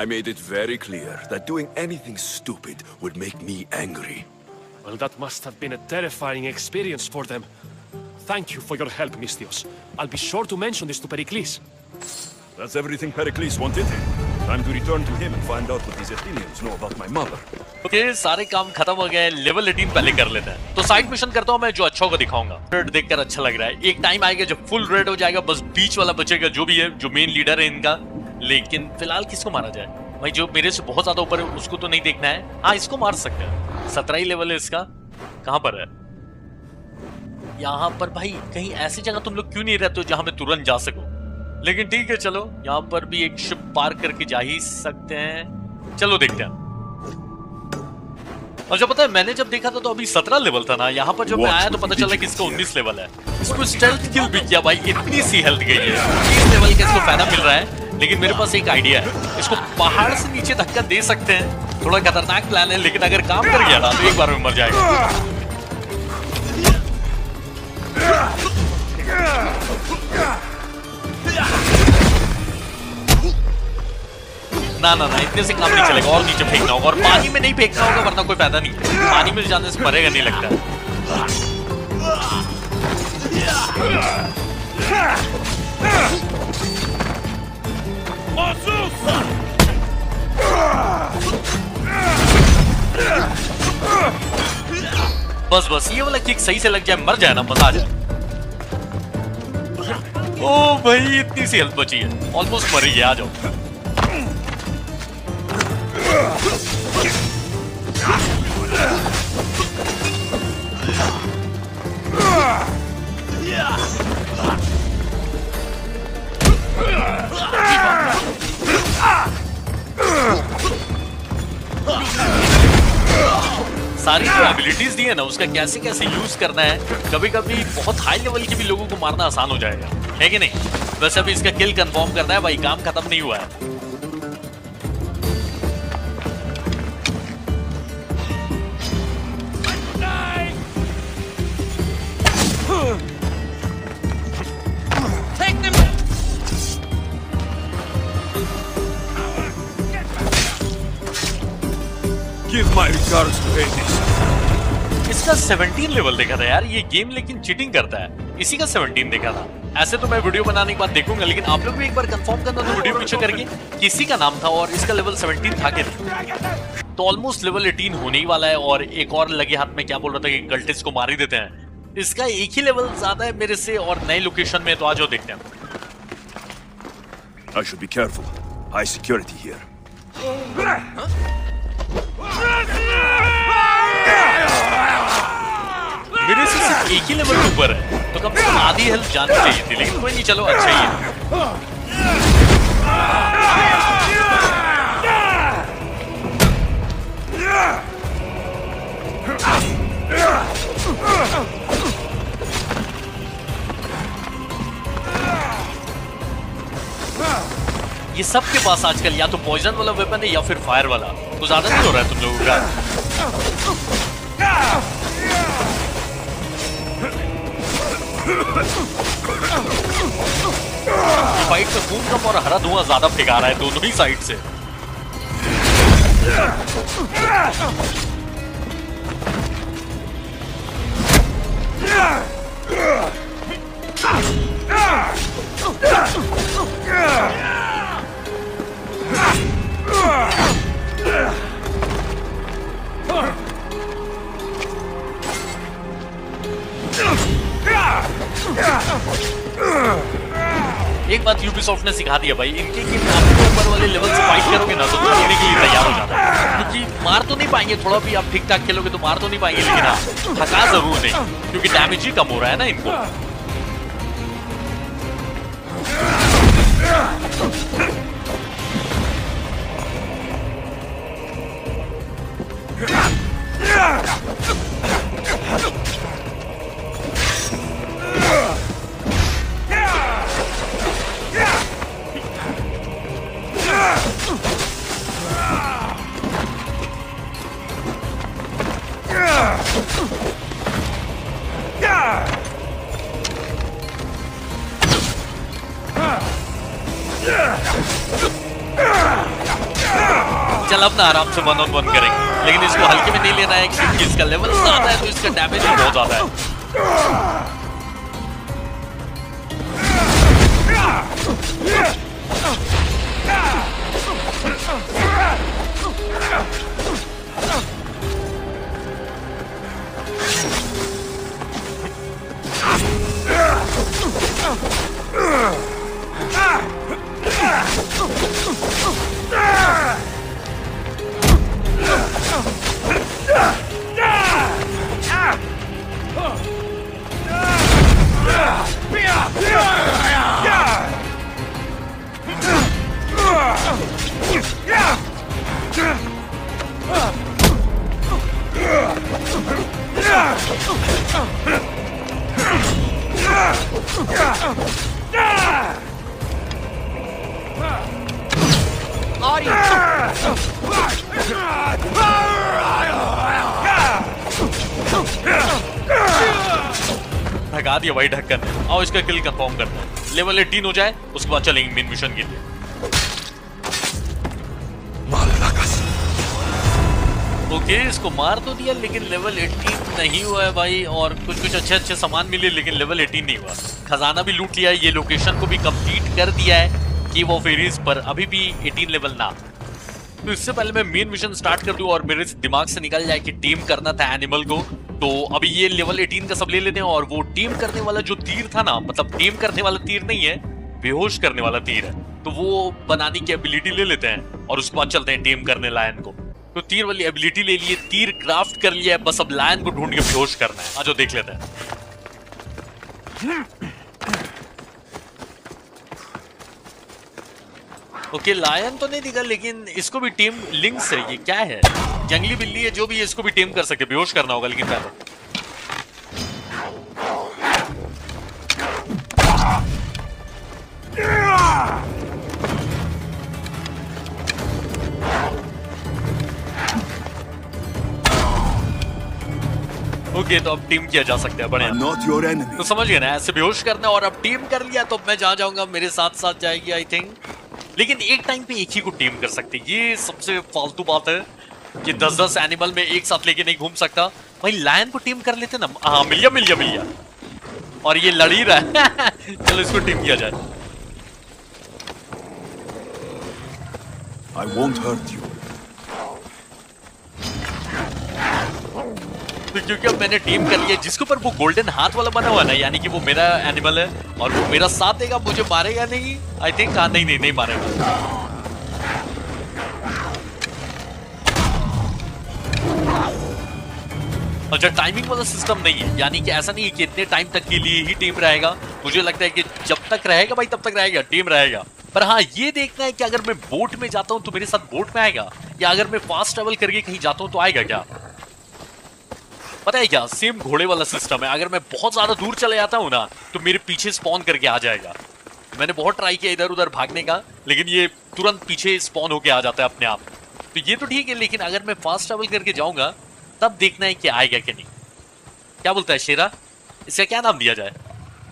I made it very clear that doing anything stupid would make me angry. Well, that must have been a terrifying experience for them. Thank you for your help, Misthios. I'll be sure to mention this to Pericles. That's everything Pericles wanted. Time to return to him and find out what these Athenians know about my mother. Okay, सारे काम खत्म हो गए। Level 18 पहले कर लेते हैं। तो साइड मिशन करता हूँ मैं, जो अच्छा होगा दिखाऊंगा। रेड देखकर अच्छा लग रहा है। एक टाइम आएगा जब फुल रेड हो जाएगा, बस बीच वाला बचेगा, जो भी है, जो मेन लीडर है इनका। लेकिन फिलहाल किसको मारा जाए भाई? जो मेरे से बहुत ज्यादा ऊपर है उसको तो नहीं देखना है। हाँ, इसको मार सकते हैं, 17 लेवल है इसका। कहाँ पर है? यहाँ पर भाई। कहीं ऐसी जगह तुम लोग क्यों नहीं रहते हो जहां मैं तुरंत जा सकूं? लेकिन ठीक है, चलो यहाँ पर भी एक शिप पार करके जा ही सकते हैं। चलो देखते हैं। और जब पता है, मैंने जब देखा था तो अभी 17 लेवल था ना। यहाँ पर जब मैं आया तो पता चला कि इसका 19 लेवल है। इसको स्टेल्थ किल भी किया भाई, इतनी सी हेल्थ गई है। 30 लेवल का इसको फायदा मिल रहा है। लेकिन मेरे पास एक आइडिया है, इसको पहाड़ से नीचे धक्का दे सकते हैं। थोड़ा खतरनाक प्लान है, लेकिन अगर काम कर गया ना तो एक बार में मर जाएगा। ना ना ना, इतने से काम नहीं चलेगा, और नीचे फेंकना होगा, और पानी में नहीं फेंकना होगा वरना कोई फायदा नहीं है। पानी में जाने से मरेगा नहीं लगता। बस बस ये वाला किक सही से लग जाए, मर जाए ना, मजा आ जाए। ओ भाई इतनी सी हेल्थ बची है, ऑलमोस्ट मर ही गया। आ जाओ। सारी जो एबिलिटीज दी है ना, उसका कैसे कैसे यूज करना है, कभी कभी बहुत हाई लेवल के भी लोगों को मारना आसान हो जाएगा, है कि नहीं? वैसे अभी इसका किल कंफर्म करना है भाई, काम खत्म नहीं हुआ है। Give my regards to Hades. इसका 17 लेवल देखा था यार ये गेम, लेकिन चीटिंग करता है। इसी का 17 देखा था। ऐसे तो मैं वीडियो बनाने के बाद देखूंगा, लेकिन आप लोग भी एक बार कंफर्म करना तो वीडियो पीछे करके किसी का नाम था और इसका लेवल 17 था कि नहीं। तो ऑलमोस्ट लेवल 18 होने ही वाला है, और एक और लगे हाथ में क्या बोल रहा था कि गल्टिस को मार ही देते हैं। इसका एक ही लेवल ज्यादा है मेरे से और नई लोकेशन में, तो आ जाओ देखते हैं। I should be careful. High security here. मेरे से सिर्फ एक ही लेवल ऊपर है, तो कम से कम आधी हेल्थ जानी चाहिए थी, लेकिन कोई नहीं, चलो अच्छा ही है। ये सबके पास आजकल या तो पॉइजन वाला वेपन है या फिर फायर वाला। कुछ ज्यादा नहीं हो रहा है तुम लोगों का? फाइट में खून कम और हरा धुआं ज्यादा फेंका रहा है दोनों ही साइड से। एक बात यूबीसॉफ्ट ने सिखा दिया भाई, इनके गेम में आपको ऊपर वाले लेवल से फाइट करोगे ना तो खेलने के लिए तैयार हो जाता है, क्योंकि मार तो नहीं पाएंगे, थोड़ा भी आप ठीक ठाक खेलोगे तो मार तो नहीं पाएंगे, लेकिन हाँ थका जरूर नहीं, क्योंकि डैमेज ही कम हो रहा है ना इनको। चल अपना आराम से 1-on-1 करेंगे, लेकिन इसको हल्के में नहीं लेना है क्योंकि इसका लेवल ज्यादा है, तो इसका डैमेज भी बहुत ज्यादा है। थका दिया भाई ढक्कन ने। आओ इसका किल कंफर्म करते हैं। लेवल 18 हो जाए उसके बाद चलेंगे मेन मिशन के लिए। ओके इसको मार तो दिया लेकिन लेवल 18 नहीं हुआ है भाई, और कुछ अच्छे सामान मिले लेकिन लेवल 18 नहीं हुआ। खजाना भी लूट लिया है, ये लोकेशन को भी कंप्लीट कर दिया है कि वो फेरीज पर अभी भी 18 लेवल ना। तो इससे पहले मैं मेन मिशन स्टार्ट कर दूं और मेरे दिमाग से निकल जाए कि टीम करना था एनिमल को, तो अभी ये लेवल 18 का सब ले लेते हैं। और वो टीम करने वाला जो तीर था ना, मतलब टीम करने वाला तीर नहीं है, बेहोश करने वाला तीर है, तो वो बनाने की एबिलिटी ले लेते हैं और उसके बाद चलते हैं टीम करने लायन को। तो तीर वाली एबिलिटी ले लिए, तीर क्राफ्ट कर लिया है, बस अब लायन को ढूंढ के बेहोश करना है। आज देख लेते हैं। ओके लायन तो नहीं दिखा लेकिन इसको भी टीम लिंक्स है। ये क्या है? जंगली बिल्ली है, जो भी है इसको भी टीम कर सके, बेहोश करना होगा लेकिन पहले। ओके तो अब टीम किया जा सकता है, बढ़िया। तो समझ गए ना, ऐसे बेहोश करना और अब टीम कर लिया तो मैं जहाँ जाऊंगा मेरे साथ साथ जाएगी आई थिंक। लेकिन एक टाइम पे एक ही को टीम कर सकते, ये सबसे फालतू बात है कि 10-10 एनिमल में एक साथ लेके नहीं घूम सकता। भाई लायन को टीम कर लेते ना। हाँ मिल गया और ये लड़ ही रहा है चलो इसको टीम किया जाए। I won't hurt you. तो क्योंकि अब मैंने टीम कर लिया, जिसके ऊपर वो गोल्डन हाथ वाला बना हुआ ना, यानी कि वो मेरा एनिमल है और वो मेरा साथ देगा, मुझे मारेगा नहीं आई थिंक। हाँ नहीं मारेगा। अच्छा टाइमिंग वाला सिस्टम नहीं है, यानी कि ऐसा नहीं है कि इतने टाइम तक के लिए ही टीम रहेगा। मुझे लगता है कि जब तक रहेगा भाई तब तक रहेगा, टीम रहेगा। पर हाँ ये देखना है कि अगर मैं बोट में जाता हूं तो मेरे साथ बोट में आएगा, या अगर मैं फास्ट ट्रेवल करके कहीं जाता हूं तो आएगा क्या? पता है क्या, सेम घोड़े वाला सिस्टम है। अगर मैं बहुत ज्यादा दूर चले जाता हूं ना तो मेरे पीछे स्पॉन करके आ जाएगा। मैंने बहुत ट्राई किया इधर उधर भागने का, लेकिन ये तुरंत पीछे स्पॉन होके आ जाता है अपने आप। तो ये तो ठीक है, लेकिन अगर मैं फास्ट ट्रेवल करके जाऊंगा तब देखना है कि आएगा कि नहीं। क्या बोलता है शेरा? इसका क्या नाम दिया जाए?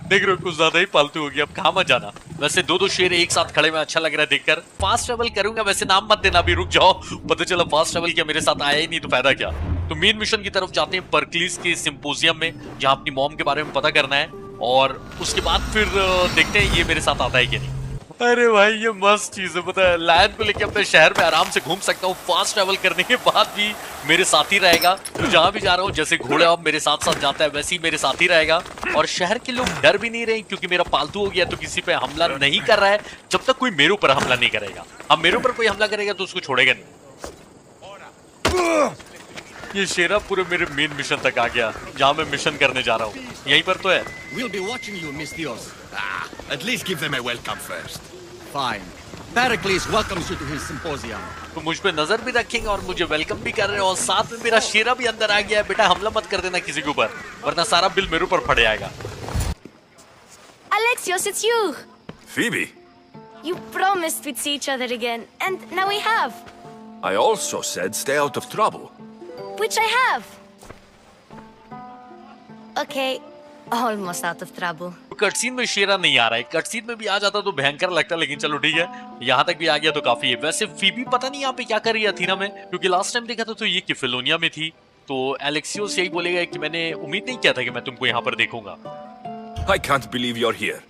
देख रहे हो कुछ ज्यादा ही पालतू हो गया, अब कहाँ मत जाना। वैसे दो शेर एक साथ खड़े में अच्छा लग रहा है देखकर। फास्ट ट्रेवल करूंगा, वैसे नाम मत देना, अभी रुक जाओ। पता चला फास्ट ट्रेवल किया मेरे साथ आया ही नहीं तो फायदा क्या। तो मेन मिशन की तरफ जाते हैं परक्लीस के सिंपोजियम में, जहां अपनी मॉम के बारे में पता करना है और उसके बाद फिर देखते हैं ये मेरे साथ आता है कि नहीं। अरे भाई ये मस्त चीज है, पता है लायन को लेके अपने शहर में आराम से घूम सकता हूँ। फास्ट ट्रेवल करने के बाद भी मेरे साथ ही रहेगा, तो जहां भी जा रहा हूँ जैसे घोड़ा अब मेरे साथ साथ जाता है वैसे ही मेरे साथ ही रहेगा। और शहर के लोग डर भी नहीं रहे क्योंकि मेरा पालतू हो गया, तो किसी पे हमला नहीं कर रहा है जब तक कोई मेरे ऊपर हमला नहीं करेगा। अब मेरे ऊपर कोई हमला करेगा तो उसको छोड़ेगा नहीं। ये शेरा पूरे मेरे मेन मिशन तक आ गया, जहाँ मैं मिशन करने जा रहा हूँ। यहीं पर तो है। We'll be watching you, Miss Dios. At least give them a welcome first. Fine. Pericles welcomes you to his symposium. तो मुझ पे नजर भी रखेंगे और मुझे वेलकम भी कर रहे हैं, और साथ में मेरा शेरा भी अंदर आ गया है। बेटा हमला मत कर देना किसी के ऊपर, वरना सारा बिल मेरे ऊपर फट जाएगा। Alexios, it's you. Phoebe, You promised we'd see each other again, and now we have. I also said stay out of trouble. Which I have. Okay, almost out of trouble. Cutscene में शेरा नहीं आ रहा है, cutscene में भी आ जाता तो भयंकर लगता, लेकिन चलो ठीक है, यहाँ तक भी आ गया तो काफी है। वैसे फीबी पता नहीं यहाँ पे क्या कर रही है अथीना में, क्योंकि लास्ट टाइम देखा था तो ये किफिलोनिया में थी। तो एलेक्सियोस यही बोलेगा कि मैंने उम्मीद नहीं किया था कि मैं तुमको यहाँ पर देखूंगा। I can't believe you're here.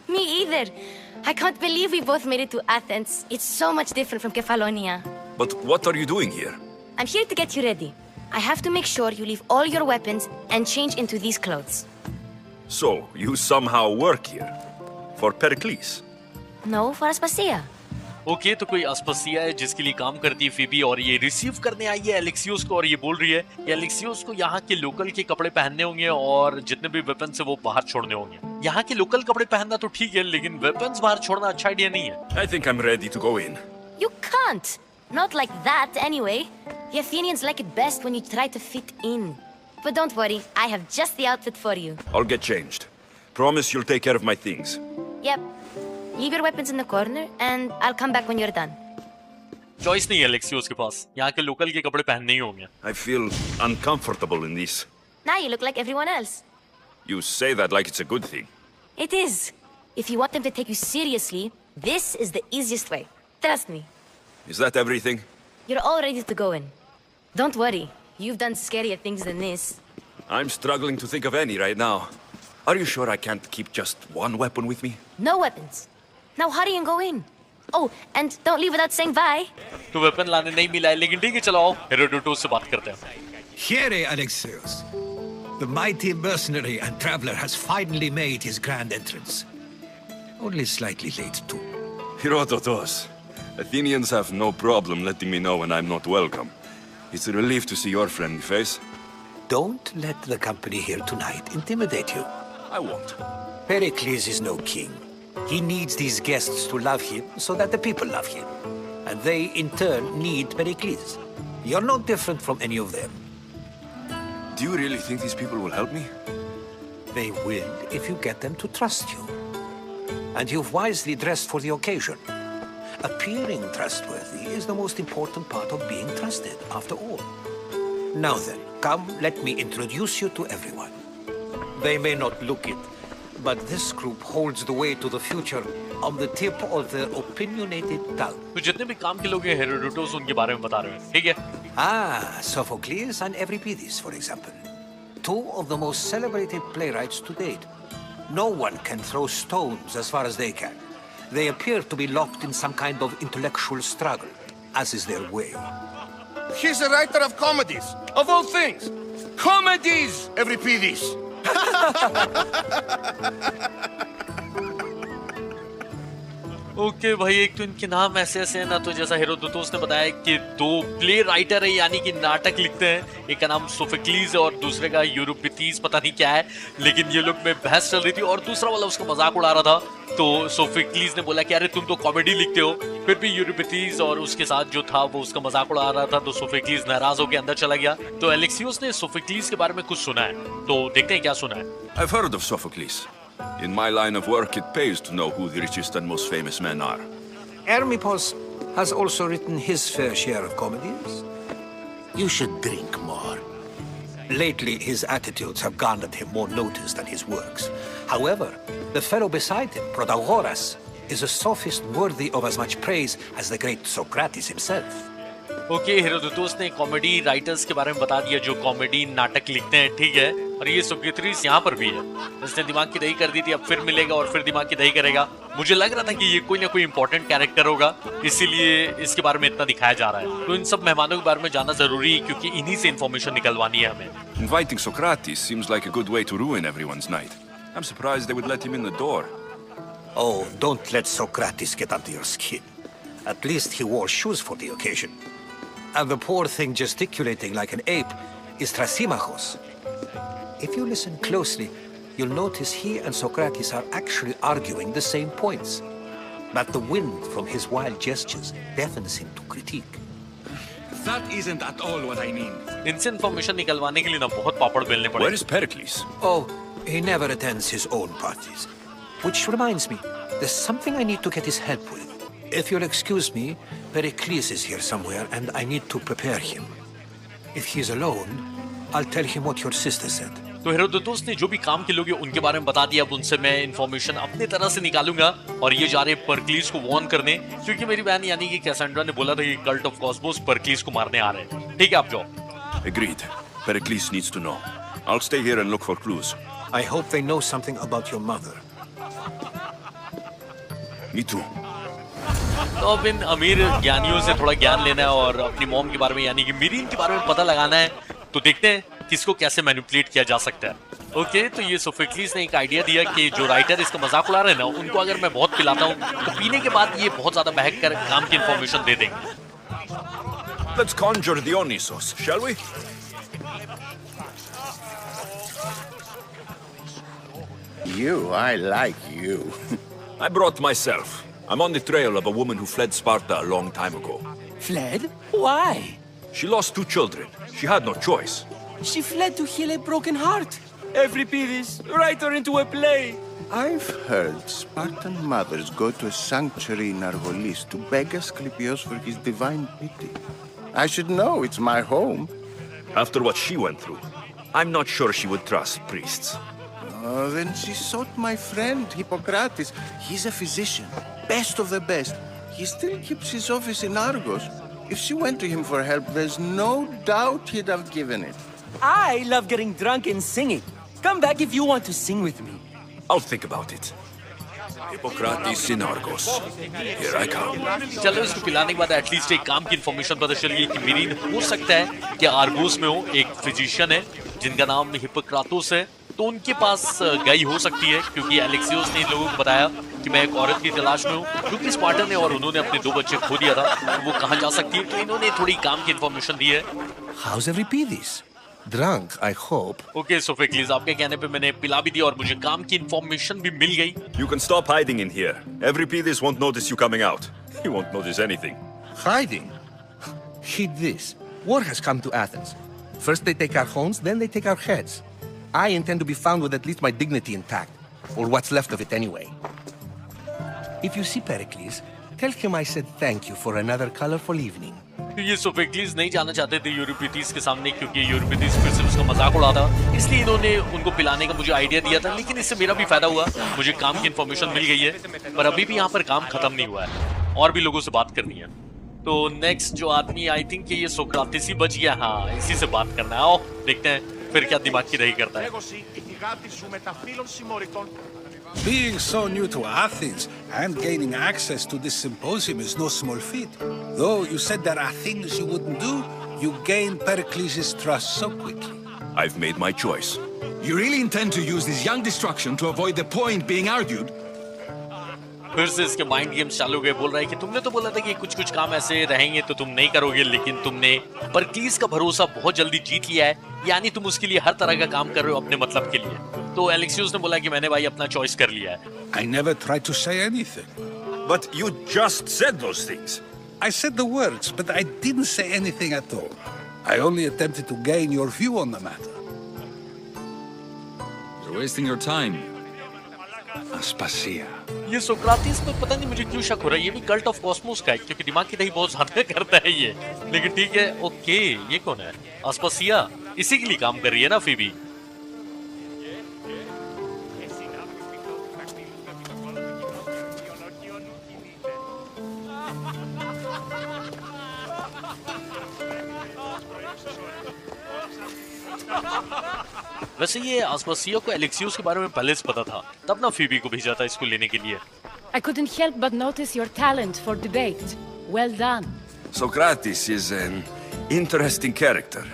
Me either. I can't believe we both made it to Athens. It's so much different from Kefalonia. But what are you doing here? I'm here to get you ready. I have to make sure you leave all your weapons and change into these clothes. So, you somehow work here? For Pericles? No, for Aspasia. Okay तो कोई अस्पसिया है जिसके लिए काम करती है Phoebe, और ये रिसीव करने आई है एलेक्सियोस को, और ये बोल रही है कि एलेक्सियोस को यहाँ के लोकल के कपड़े पहनने होंगे और जितने भी वेपन्स है वो बाहर छोड़ने होंगे। यहाँ के लोकल कपड़े पहनना तो ठीक है, लेकिन वेपन्स बाहर छोड़ना अच्छा आइडिया नहीं है। I think I'm ready to go in. You can't. Not like that, anyway. The Athenians like it best when you try to fit in. But don't worry, I have just the outfit for you. I'll get changed. Promise you'll take care of my things. Yep. Leave your weapons in the corner, and I'll come back when you're done. Choice नहीं है एलेक्सियोस के पास, यहाँ के local के कपड़े पहनने ही होंगे। I feel uncomfortable in these. Now you look like everyone else. You say that like it's a good thing. It is. If you want them to take you seriously, this is the easiest way. Trust me. Is that everything? You're all ready to go in. Don't worry. You've done scarier things than this. I'm struggling to think of any right now. Are you sure I can't keep just one weapon with me? No weapons. Now hurry and go in. Oh, and don't leave without saying bye. तो weapon लाने नहीं मिला है, लेकिन ठीक है चलो आओ हेरोडोटस से बात करते हैं. Here, Alexios. The mighty mercenary and traveler has finally made his grand entrance. Only slightly late, too. Herodotus, Athenians have no problem letting me know when I'm not welcome. It's a relief to see your friendly face. Don't let the company here tonight intimidate you. I won't. Pericles is no king. He needs these guests to love him so that the people love him. And they, in turn, need Pericles. You're no different from any of them. Do you really think these people will help me? They will if you get them to trust you. And you've wisely dressed for the occasion. Appearing trustworthy is the most important part of being trusted, after all. Now then, come, let me introduce you to everyone. They may not look it, but this group holds the way to the future on the tip of their opinionated tongue. तो जितने भी काम के लोग हैं Herodotus उनके बारे में बता रहे हैं, ठीक है? Ah, Sophocles and Euripides, for example. Two of the most celebrated playwrights to date. No one can throw stones as far as they can. They appear to be locked in some kind of intellectual struggle, as is their way. He's a writer of comedies, of all things. Comedies, Euripides. Okay भाई, एक तो इनके नाम ऐसे ऐसे हैं ना, तो जैसा हेरोडोटस ने बताया कि दो प्ले राइटर है, यानी कि नाटक लिखते हैं. एक का नाम सोफोक्लीज है और दूसरे का यूरोपिडीज, पता नहीं क्या है, लेकिन ये लोग में बहस चल रही थी और दूसरा वाला उसका मजाक उड़ा रहा था. तो सोफोक्लीज ने बोला कि अरे तुम तो कॉमेडी लिखते हो. फिर भी यूरोपिडीज और उसके साथ जो था वो उसका मजाक उड़ा रहा था, तो सोफोक्लीज नाराज होकर अंदर चला गया. तो एलेक्सियोस ने सोफोक्लीज के बारे में कुछ सुना है, तो देखते हैं क्या सुना है. I've heard of Sophocles. In my line of work, it pays to know who the richest and most famous men are. Hermippos has also written his fair share of comedies. You should drink more. Lately, his attitudes have garnered him more notice than his works. However, the fellow beside him, Protagoras, is a sophist worthy of as much praise as the great Socrates himself. Okay, Herodotus ने comedy writers के बारे में बता दिया जो comedy नाटक लिखते हैं, ठीक है. और ये सोक्रेटिस यहाँ पर भी है. इसने दिमाग की दही कर दी थी, अब फिर मिलेगा और फिर दिमाग की दही करेगा. मुझे लग रहा था कि ये कोई ना कोई इंपॉर्टेंट कैरेक्टर होगा, इसीलिए इसके बारे में इतना दिखाया जा रहा है. तो इन सब मेहमानों के बारे में जानना जरूरी है, क्योंकि इन्हीं से इन्फॉर्मेशन निकलवानी है हमें. Inviting Socrates seems like a good way to ruin everyone's night. I'm surprised they would let him in the door. Oh, don't let Socrates get under your skin. At least he wore shoes for the occasion. And the poor thing gesticulating like an ape is Thrasymachos. If you listen closely, you'll notice he and Socrates are actually arguing the same points. But the wind from his wild gestures deafens him to critique. That isn't at all what I mean. इनसे information निकलवाने के लिए ना बहुत पापड़ बेलने पड़े. Where is Pericles? Oh, he never attends his own parties. Which reminds me, there's something I need to get his help with. If you'll excuse me, Pericles is here somewhere and I need to prepare him. If he's alone, I'll tell him what your sister said. तो Herodotus ने जो भी काम के लोग हैं उनके बारे में बता दिया. अब उनसे मैं इन्फॉर्मेशन अपने तरह से निकालूंगा और ये जा रहे हैं परक्लीस को वॉर्न करने, क्योंकि मेरी बहन यानी कि कैसेंड्रा ने बोला था कि कल्ट ऑफ कॉस्मोस परक्लीस को मारने आ रहे हैं. ठीक है, आप जाओ. Agreed. Pericles needs to know. I'll stay here and look for clues. I hope they know something about your mother. Me too. तो अब इन अमीर ज्ञानियों से थोड़ा ज्ञान लेना है और अपनी मॉम के बारे में यानी कि मीरीन के बारे में पता लगाना है. तो देखते हैं किसको कैसे मैनिपुलेट किया जा सकता है. ओके, तो ये सोफोक्लीस ने एक आइडिया दिया कि जो राइटर इसका मजाक उड़ा रहे हैं ना, उनको अगर मैं बहुत पिलाता हूँ तो पीने के बाद ये बहुत ज्यादा बहक कर काम की इंफॉर्मेशन दे देंगे. Let's conjure Dionysos, shall we? You, I like you. I brought myself. I'm on the trail of a woman who fled Sparta a long time ago. Fled? Why? She lost 2 children. She had no choice. She fled to heal a broken heart. Euripides, write her into a play. I've heard Spartan mothers go to a sanctuary in Argolis to beg Asclepios for his divine pity. I should know, it's my home. After what she went through, I'm not sure she would trust priests. Oh, then she sought my friend, Hippocrates. He's a physician, best of the best. He still keeps his office in Argos. If she went to him for help, there's no doubt he'd have given it. I love getting drunk and singing. Come back if you want to sing with me. I'll think about it. Hippocrates in Argos. Here I come. चलो इसको पिलाने के बाद at least एक काम की information पता चली कि मेरीन हो सकता है कि आर्गोस में हो एक फिजिशियन है जिनका नाम हिप्पोक्राटोस है, तो उनके पास गई हो सकती है क्योंकि एलेक्सियोस ने इन लोगों को बताया कि मैं एक औरत की तलाश में हूँ क्योंकि स्पार्टन ने और उन्होंने अपने 2 बच्चे खो दिया था, तो वो कहाँ जा सकती है, तो इन्होंने थोड़ी काम की इंफॉर्मेशन दी है। How's Euripides? Drunk, I hope. Okay, Sophocles, आपके कहने पे मैंने पिला भी दिया और मुझे काम की इंफॉर्मेशन भी मिल गई। You can stop hiding in here. Euripides won't notice you coming out. He won't notice anything. Hiding? Heed this. War has come to Athens. First they take our homes, then they take our heads. I intend to be found with at least my dignity intact. Or what's left of it anyway. If you see Pericles, tell him I said thank you for another colorful evening. ये Sophocles नहीं जाना चाहते थे यूरिपिडीज के सामने क्योंकि यूरिपिडीज फिर से उसका मजाक उड़ाता, इसलिए इन्होंने उनको पिलाने का मुझे आइडिया दिया था, लेकिन इससे मेरा भी फायदा हुआ, मुझे काम की इंफॉर्मेशन मिल गई है, पर अभी भी यहाँ पर काम खत्म नहीं हुआ है और भी लोगों से बात करनी है। तो नेक्स्ट जो आदमी आई थिंक ये सोक्राटिस ही बच गया, हाँ इसी से बात करना है। आओ देखते हैं फिर क्या दिमाग की रही करता है। Being so new to Athens and gaining access to this symposium is no small feat. Though you said there are things you wouldn't do, you gained Pericles' trust so quickly. I've made my choice. You really intend to use this young destruction to avoid the point being argued? फिर से इसके mind games चालू गए, बोल रहा है कि तुमने तो बोला था कि कुछ काम ऐसे रहेंगे तो तुम नहीं करोगे, लेकिन तुमने परक्लीस का भरोसा बहुत जल्दी जीत लिया है, यानी तुम उसके लिए हर तरह का काम कर रहे हो अपने मतलब के लिए। तो एलेक्सियोस ने बोला कि मैंने भाई अपना चॉइस कर लिया है। I never tried to say anything. But you just said those things. I said the words, but I didn't say anything at all. I only attempted to gain your view on the matter. You're wasting your time. Aspasia. ये सोक्राटिस पर पता नहीं मुझे क्यों शक हो रहा है, ये भी कल्ट ऑफ कॉस्मोस का है क्योंकि दिमाग की दही बहुत ज्यादा करता है ये, लेकिन ठीक है। ओके ये कौन है? अस्पासिया, इसी के लिए काम कर रही है ना फीबी। वैसे ये अस्पासिया को एलेक्सियोस के बारे में पहले से पता था, तब ना फीबी को भेजा था इसको लेने के लिए। I couldn't help but notice your talent for debate. Well done. Socrates is an interesting character.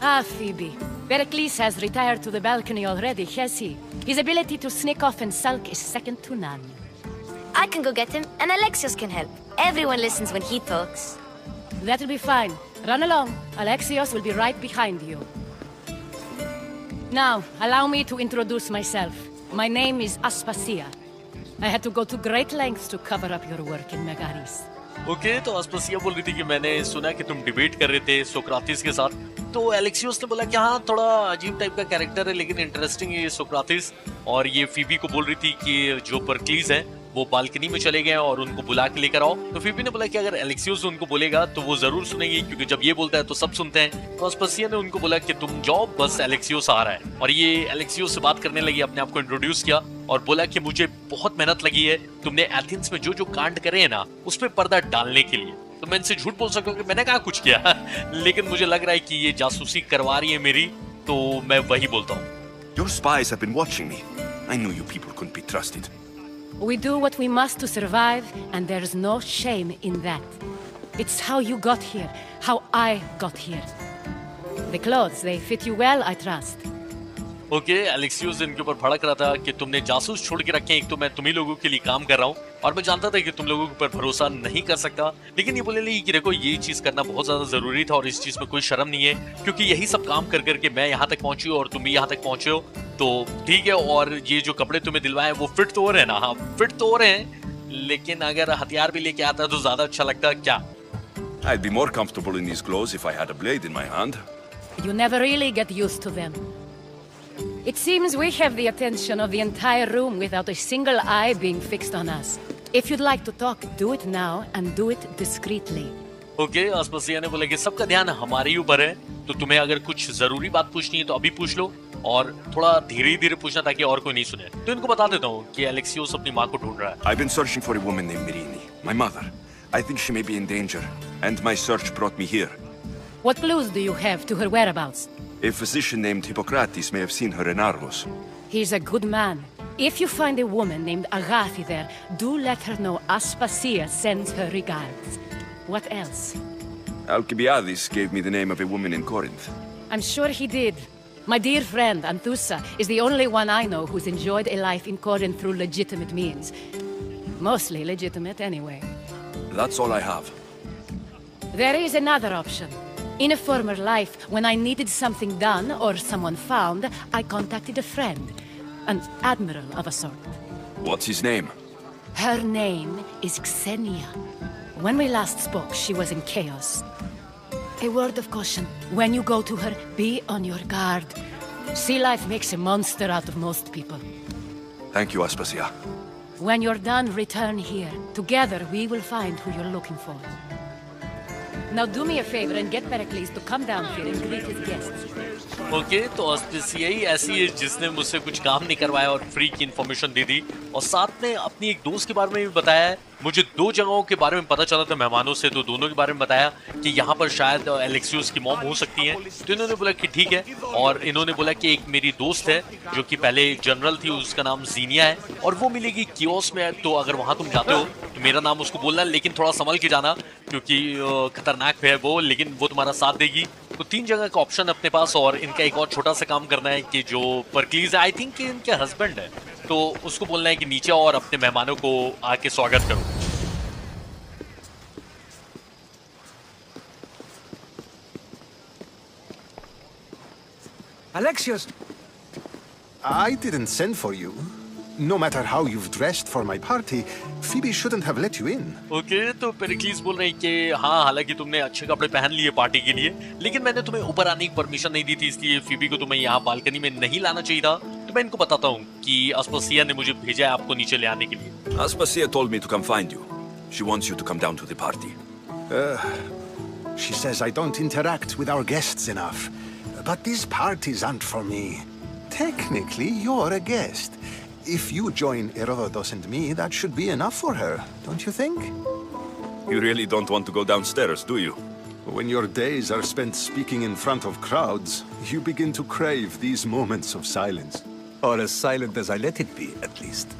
Ah, Phoebe. Pericles has retired to the balcony already, has he? His ability to sneak off and sulk is second to none. I can go get him, and Alexios can help. Everyone listens when he talks. That'll be fine. Run along. Alexios will be right behind you. Now, allow me to introduce myself. My name is Aspasia. I had to go to great lengths to cover up your work in Megaris. Okay, तो अस्पासिया बोल रही थी कि मैंने सुना कि तुम debate कर रहे थे सोक्राटिस के साथ, तो एलेक्सियोस ने बोला कि हाँ थोड़ा अजीब टाइप का कैरेक्टर है लेकिन इंटरेस्टिंग है ये सोक्राटिस। और ये फीबी को बोल रही थी कि जो परक्लीस है वो बालकनी में चले गए और उनको बुला के लेकर आओ। तो फीबी ने बोला कि अगर एलेक्सियोस उनको बोलेगा तो वो जरूर सुनेंगे क्योंकि जब ये बोलता है तो सब सुनते हैं। तो अस्पासिया ने उनको बोला कि तुम जाओ, बस एलेक्सियोस आ रहा है। और ये एलेक्सियोस से बात करने लगी, अपने आप को इंट्रोड्यूस किया और बोला कि मुझे बहुत मेहनत लगी है तुमने एथेंस में जो कांड करे हैं ना उस पर पर्दा डालने के लिए। तो मैं इनसे झूठ बोल सकता हूँ कि मैंने कहा कुछ किया लेकिन मुझे लग रहा है कि ये जासूसी करवा रही है मेरी, तो मैं वही बोलता हूँ। Your spies have been watching me. I knew you people couldn't be trusted. We do what we must to survive, and there's no shame in that. It's how you got here, how I got here. The clothes, they fit you well, I trust. Okay, Alexios इनके ऊपर भड़क रहा था कि तुमने जासूस छोड़ के रखे हैं, एक तो मैं तुम्ही लोगों के लिए काम कर रहा हूँ और मैं जानता था कि तुम लोगों के ऊपर भरोसा नहीं कर सकता, लेकिन ये बोले नहीं कि देखो ये चीज करना बहुत ज्यादा जरूरी था और इस चीज में कोई शर्म नहीं है क्योंकि यही सब काम कर करके मैं यहाँ तक पहुंची और तुम भी यहाँ तक पहुंचे हो, तो ठीक है। और ये जो कपड़े तुम्हें दिलवाए वो फिट तो हो रहे हैं ना? हाँ फिट तो हो रहे हैं, लेकिन अगर हथियार भी लेके आता तो ज्यादा अच्छा लगता। क्या? I'd be more comfortable in these clothes if I had a blade in my hand. You never really get used to them. It seems we have the attention of the entire room without a single eye being fixed on us. If you'd like to talk, do it now and do it discreetly. Okay, Aspasia ने बोला कि सबका ध्यान हमारे ही ऊपर है, तो तुम्हें अगर कुछ जरूरी बात पूछनी है तो अभी पूछ लो, और थोड़ा धीरे धीरे पूछना ताकि और कोई नहीं सुने। तो इनको बता देता हूँ कि एलेक्सियोस अपनी माँ को ढूंढ रहा है। I've been searching for a woman named Mirini, my mother. I think she may be in danger, and my search brought me here. What clues do you have to her whereabouts? A physician named Hippocrates may have seen her in Argos. He's a good man. If you find a woman named Agathi there, do let her know Aspasia sends her regards. What else? Alcibiades gave me the name of a woman in Corinth. I'm sure he did. My dear friend, Anthusa, is the only one I know who's enjoyed a life in Corinth through legitimate means. Mostly legitimate, anyway. That's all I have. There is another option. In a former life, when I needed something done or someone found, I contacted a friend. An admiral of a sort. What's his name? Her name is Xenia. When we last spoke, she was in chaos. A word of caution. When you go to her, be on your guard. Sea life makes a monster out of most people. Thank you, Aspasia. When you're done, return here. Together, we will find who you're looking for. Now do me a favor and get Pericles to come down here and greet his guests. Okay, तो ऑस्पिसिया ही ऐसी है जिसने मुझसे कुछ काम नहीं करवाया और फ्री की इन्फॉर्मेशन दे दी और साथ में अपनी एक दोस्त के बारे में भी बताया है। मुझे दो जगहों के बारे में पता चला था मेहमानों से, तो दोनों के बारे में बताया कि यहाँ पर शायद एलेक्सियोस की मॉम हो सकती है। तो इन्होंने बोला कि ठीक है, और इन्होंने बोला कि एक मेरी दोस्त है जो कि पहले जनरल थी, उसका नाम जीनिया है और वो मिलेगी कियोस में। तो अगर वहाँ तुम जाते हो तो मेरा नाम उसको बोलना, लेकिन थोड़ा संभल के जाना क्योंकि खतरनाक है वो, लेकिन वो तुम्हारा साथ देगी। तो 3 जगह का ऑप्शन अपने पास, और इनका एक और छोटा सा काम करना है कि जो परक्लीज है, आई थिंक इनके हस्बैंड है, तो उसको बोलना है कि नीचे और अपने मेहमानों को आके स्वागत करो। Alexios! I didn't send for you. No matter how you've dressed for my party, Phoebe shouldn't have let you in. Okay, तो पेरिक्लीस बोल रहे हैं कि हाँ, हालांकि तुमने अच्छे कपड़े पहन लिए पार्टी के लिए, लेकिन मैंने तुम्हें ऊपर आने की परमिशन नहीं दी थी, इसलिए फीबी को तुम्हें यहाँ बालकनी में नहीं लाना चाहिए था। तो मैं इनको बताता हूँ कि अस्पसिया ने मुझे भेजा है आपको नीचे ले आने के लिए। Aspasia told me to come find you. She wants you to come down to the party. She says I don't interact with our guests enough. But these parties aren't for me. Technically, you're a guest. If you join Herodotus and me, that should be enough for her, don't you think? You really don't want to go downstairs, do you? When your days are spent speaking in front of crowds, you begin to crave these moments of silence. Or as silent as I let it be, at least.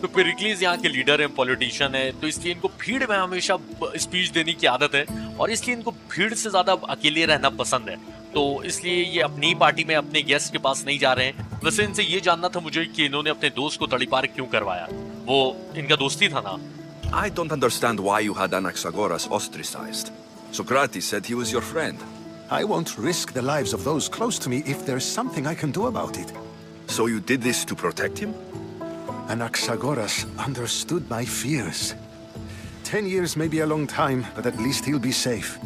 तो पेरिक्लीस यहाँ के leader हैं, politician है, तो इसलिए इनको भीड़ में हमेशा स्पीच देने की आदत है और इसलिए इनको भीड़ से ज्यादा अकेले रहना पसंद है। तो इसलिए ये अपनी पार्टी में अपने गेस्ट के पास नहीं जा रहे हैं। वैसे इनसे ये जानना था मुझे कि इन्होंने अपने दोस्त को तड़ीपार क्यों करवाया, वो इनका दोस्ती था ना। I don't understand why you had Anaxagoras ostracized. Socrates said he was your friend. I won't risk the lives of those close to me if there's something I can do about it. So you did this to protect him? Anaxagoras understood my fears. 10 years may be a long time, but at least he'll be safe.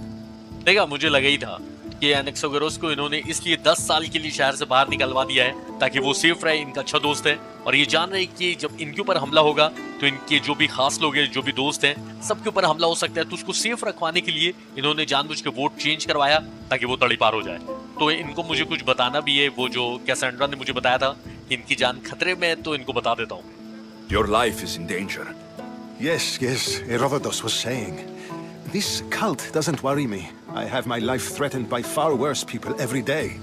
देखा, मुझे लगा ही था कि एनेक्सागोरस को इन्होंने इसलिए 10 साल के लिए शहर से बाहर निकलवा दिया है ताकि वो सेफ रहे। इनका अच्छा दोस्त है और ये जान रहे कि जब इनके ऊपर हमला होगा तो इनके जो भी खास लोग हैं, जो भी दोस्त हैं, सबके ऊपर हमला हो सकता है। तो उसको सेफ रखवाने के लिए इन्होंने जानबूझ के वोट चेंज करवाया ताकि वो तड़ीपार हो जाए। तो इनको मुझे कुछ बताना भी है, वो जो कैसेंड्रा ने मुझे बताया था कि इनकी जान खतरे में है, तो इनको बता देता हूँ। Your life is in danger. Yes, Herodotus was saying. This cult doesn't worry me. I have my life threatened by far worse people every day.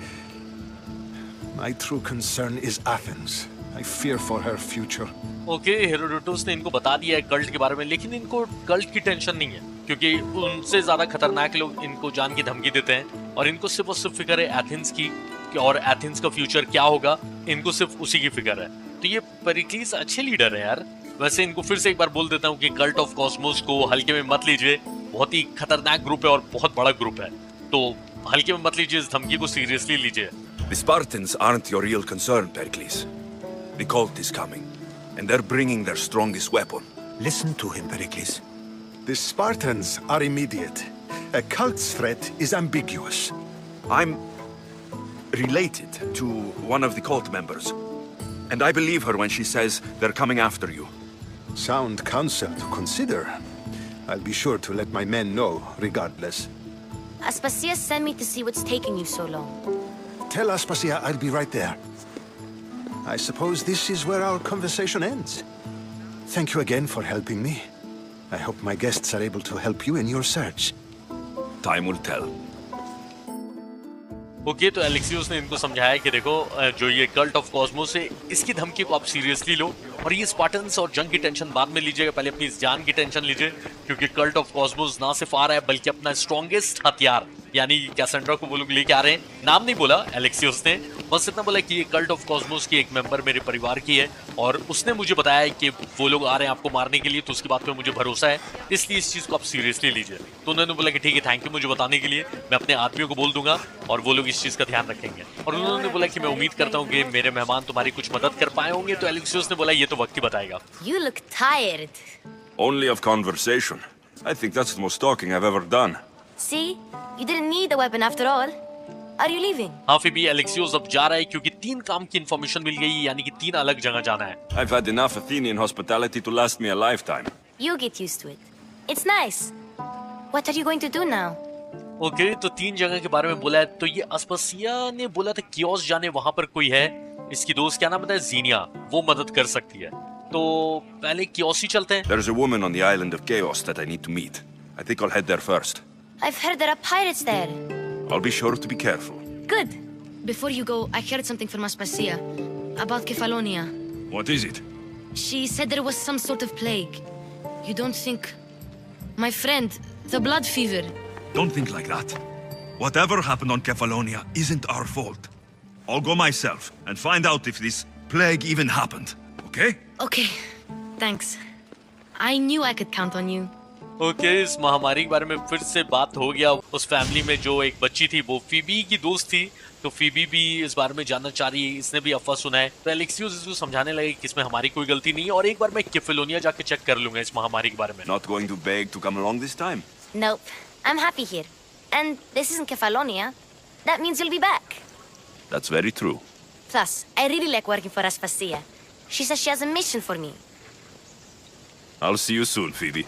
My true concern is Athens. I fear for her future. Okay, Herodotus ने इनको बता दिया है cult के बारे में, लेकिन इनको कल्ट की टेंशन नहीं है क्योंकि उनसे ज्यादा खतरनाक लोग इनको जान की धमकी देते हैं और इनको सिर्फ और सिर्फ फिक्र है एथेंस की और एथेंस का फ्यूचर क्या होगा, इनको सिर्फ उसी की फिक्र है। तो ये पेरिक्लीस अच्छे लीडर है यार। वैसे इनको फिर से एक बार बोल देता हूँ कि कल्ट ऑफ कॉस्मोस को हल्के में मत लीजिए, बहुत ही खतरनाक ग्रुप है और बहुत बड़ा ग्रुप है, तो हल्के में मत लीजिए, इस धमकी को सीरियसली लीजिए। The Spartans aren't your real concern, Pericles. The cult is coming, and they're bringing their strongest weapon. Listen to him, Pericles. The Spartans are immediate. A cult's threat is ambiguous. I'm related to one of the cult members, and I believe her when she says they're coming after you. Sound counsel to consider. I'll be sure to let my men know, regardless. Aspasia sent me to see what's taking you so long. Tell Aspasia I'll be right there. I suppose this is where our conversation ends. Thank you again for helping me. I hope my guests are able to help you in your search. Time will tell. Okay, तो एलेक्सियोस ने इनको समझाया कि देखो जो ये cult of Cosmos है इसकी धमकी को आप सीरियसली लो और ये स्पार्टन्स और जंग की टेंशन बाद में लीजिएगा, पहले अपनी जान की टेंशन लीजिए, क्योंकि कल्ट ऑफ कॉस्मोस ना सिर्फ आ रहा है बल्कि अपना स्ट्रॉन्गेस्ट हथियार यानी कैसेंड्रा को वो लोग लेके आ रहे हैं। नाम नहीं बोला एलेक्सियोस ने, बस इतना बोला कि ये कल्ट ऑफ कॉस्मोस की एक मेंबर मेरे परिवार की है और उसने मुझे बताया कि वो लोग आ रहे हैं आपको मारने के लिए, तो उसकी बात पे मुझे भरोसा है, इसलिए इस चीज को आप सीरियसली लीजिए। तो उन्होंने बोला कि ठीक है, थैंक यू मुझे बताने के लिए, मैं अपने आदमियों को बोल दूंगा और वो लोग इस चीज का ध्यान रखेंगे। और उन्होंने बोला कि मैं उम्मीद करता हूँ कि मेरे मेहमान तुम्हारी कुछ मदद कर पाए होंगे। तो एलेक्सियोस ने बोला ये तो वक्त ही बताएगा। You look tired. Only of conversation. I think that's the most talking I've ever done. See? You didn't need the weapon after all. Are you leaving? हाँ फिर भी एलेक्सियोस अब जा रहा है क्योंकि 3 काम की इंफॉर्मेशन मिल गई, यानी कि 3 अलग जगह जाना है। I've had enough Athenian hospitality to last me a lifetime. You get used to it. It's nice. What are you going to do now? Okay, तो 3 जगह के बारे में बोला है। तो ये अस्पसिया ने बोला था कियोस जाने, वहां पर कोई है, इसकी दोस्त क्या नाम बताया, जीनिया, वो मदद कर सकती है। तो पहले कियोस ही चलते हैं। There's a woman on the island of Chaos that I need to meet. I think I'll head there first. I've heard there are pirates there. I'll be sure to be careful. Good. Before you go, I heard something from Aspasia about Kefalonia. What is it? She said there was some sort of plague. You don't think... My friend, the blood fever. Don't think like that. Whatever happened on Kefalonia isn't our fault. I'll go myself and find out if this plague even happened, okay? Okay. Thanks. I knew I could count on you. Okay, इस महामारी के बारे में फिर से बात हो गया। उस फैमिली में जो एक बच्ची थी वो फीबी की दोस्त थी, तो फीबी भी इस बारे में जानना चाह रही है, इसने भी अफवाह सुना है। तो एलेक्सियोस इसको समझाने लगे कि इसमें हमारी कोई गलती नहीं है और एक बार मैं केफलोनिया जाके चेक कर लूंगा इस महामारी के बारे में। Not going to beg to come along this time? Nope. I'm happy here. And this isn't Kefalonia. That means you'll be back. That's very true. Plus, I really like working for Aspasia. She says she has a mission for me. I'll see you soon, Phoebe.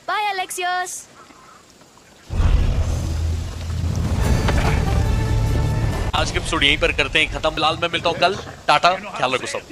Bye, Alexios! आज के episode यहीं पर करते हैं खत्म। फिलहाल मैं मिलता हूँ कल। टाटा, ख्याल रखो सब।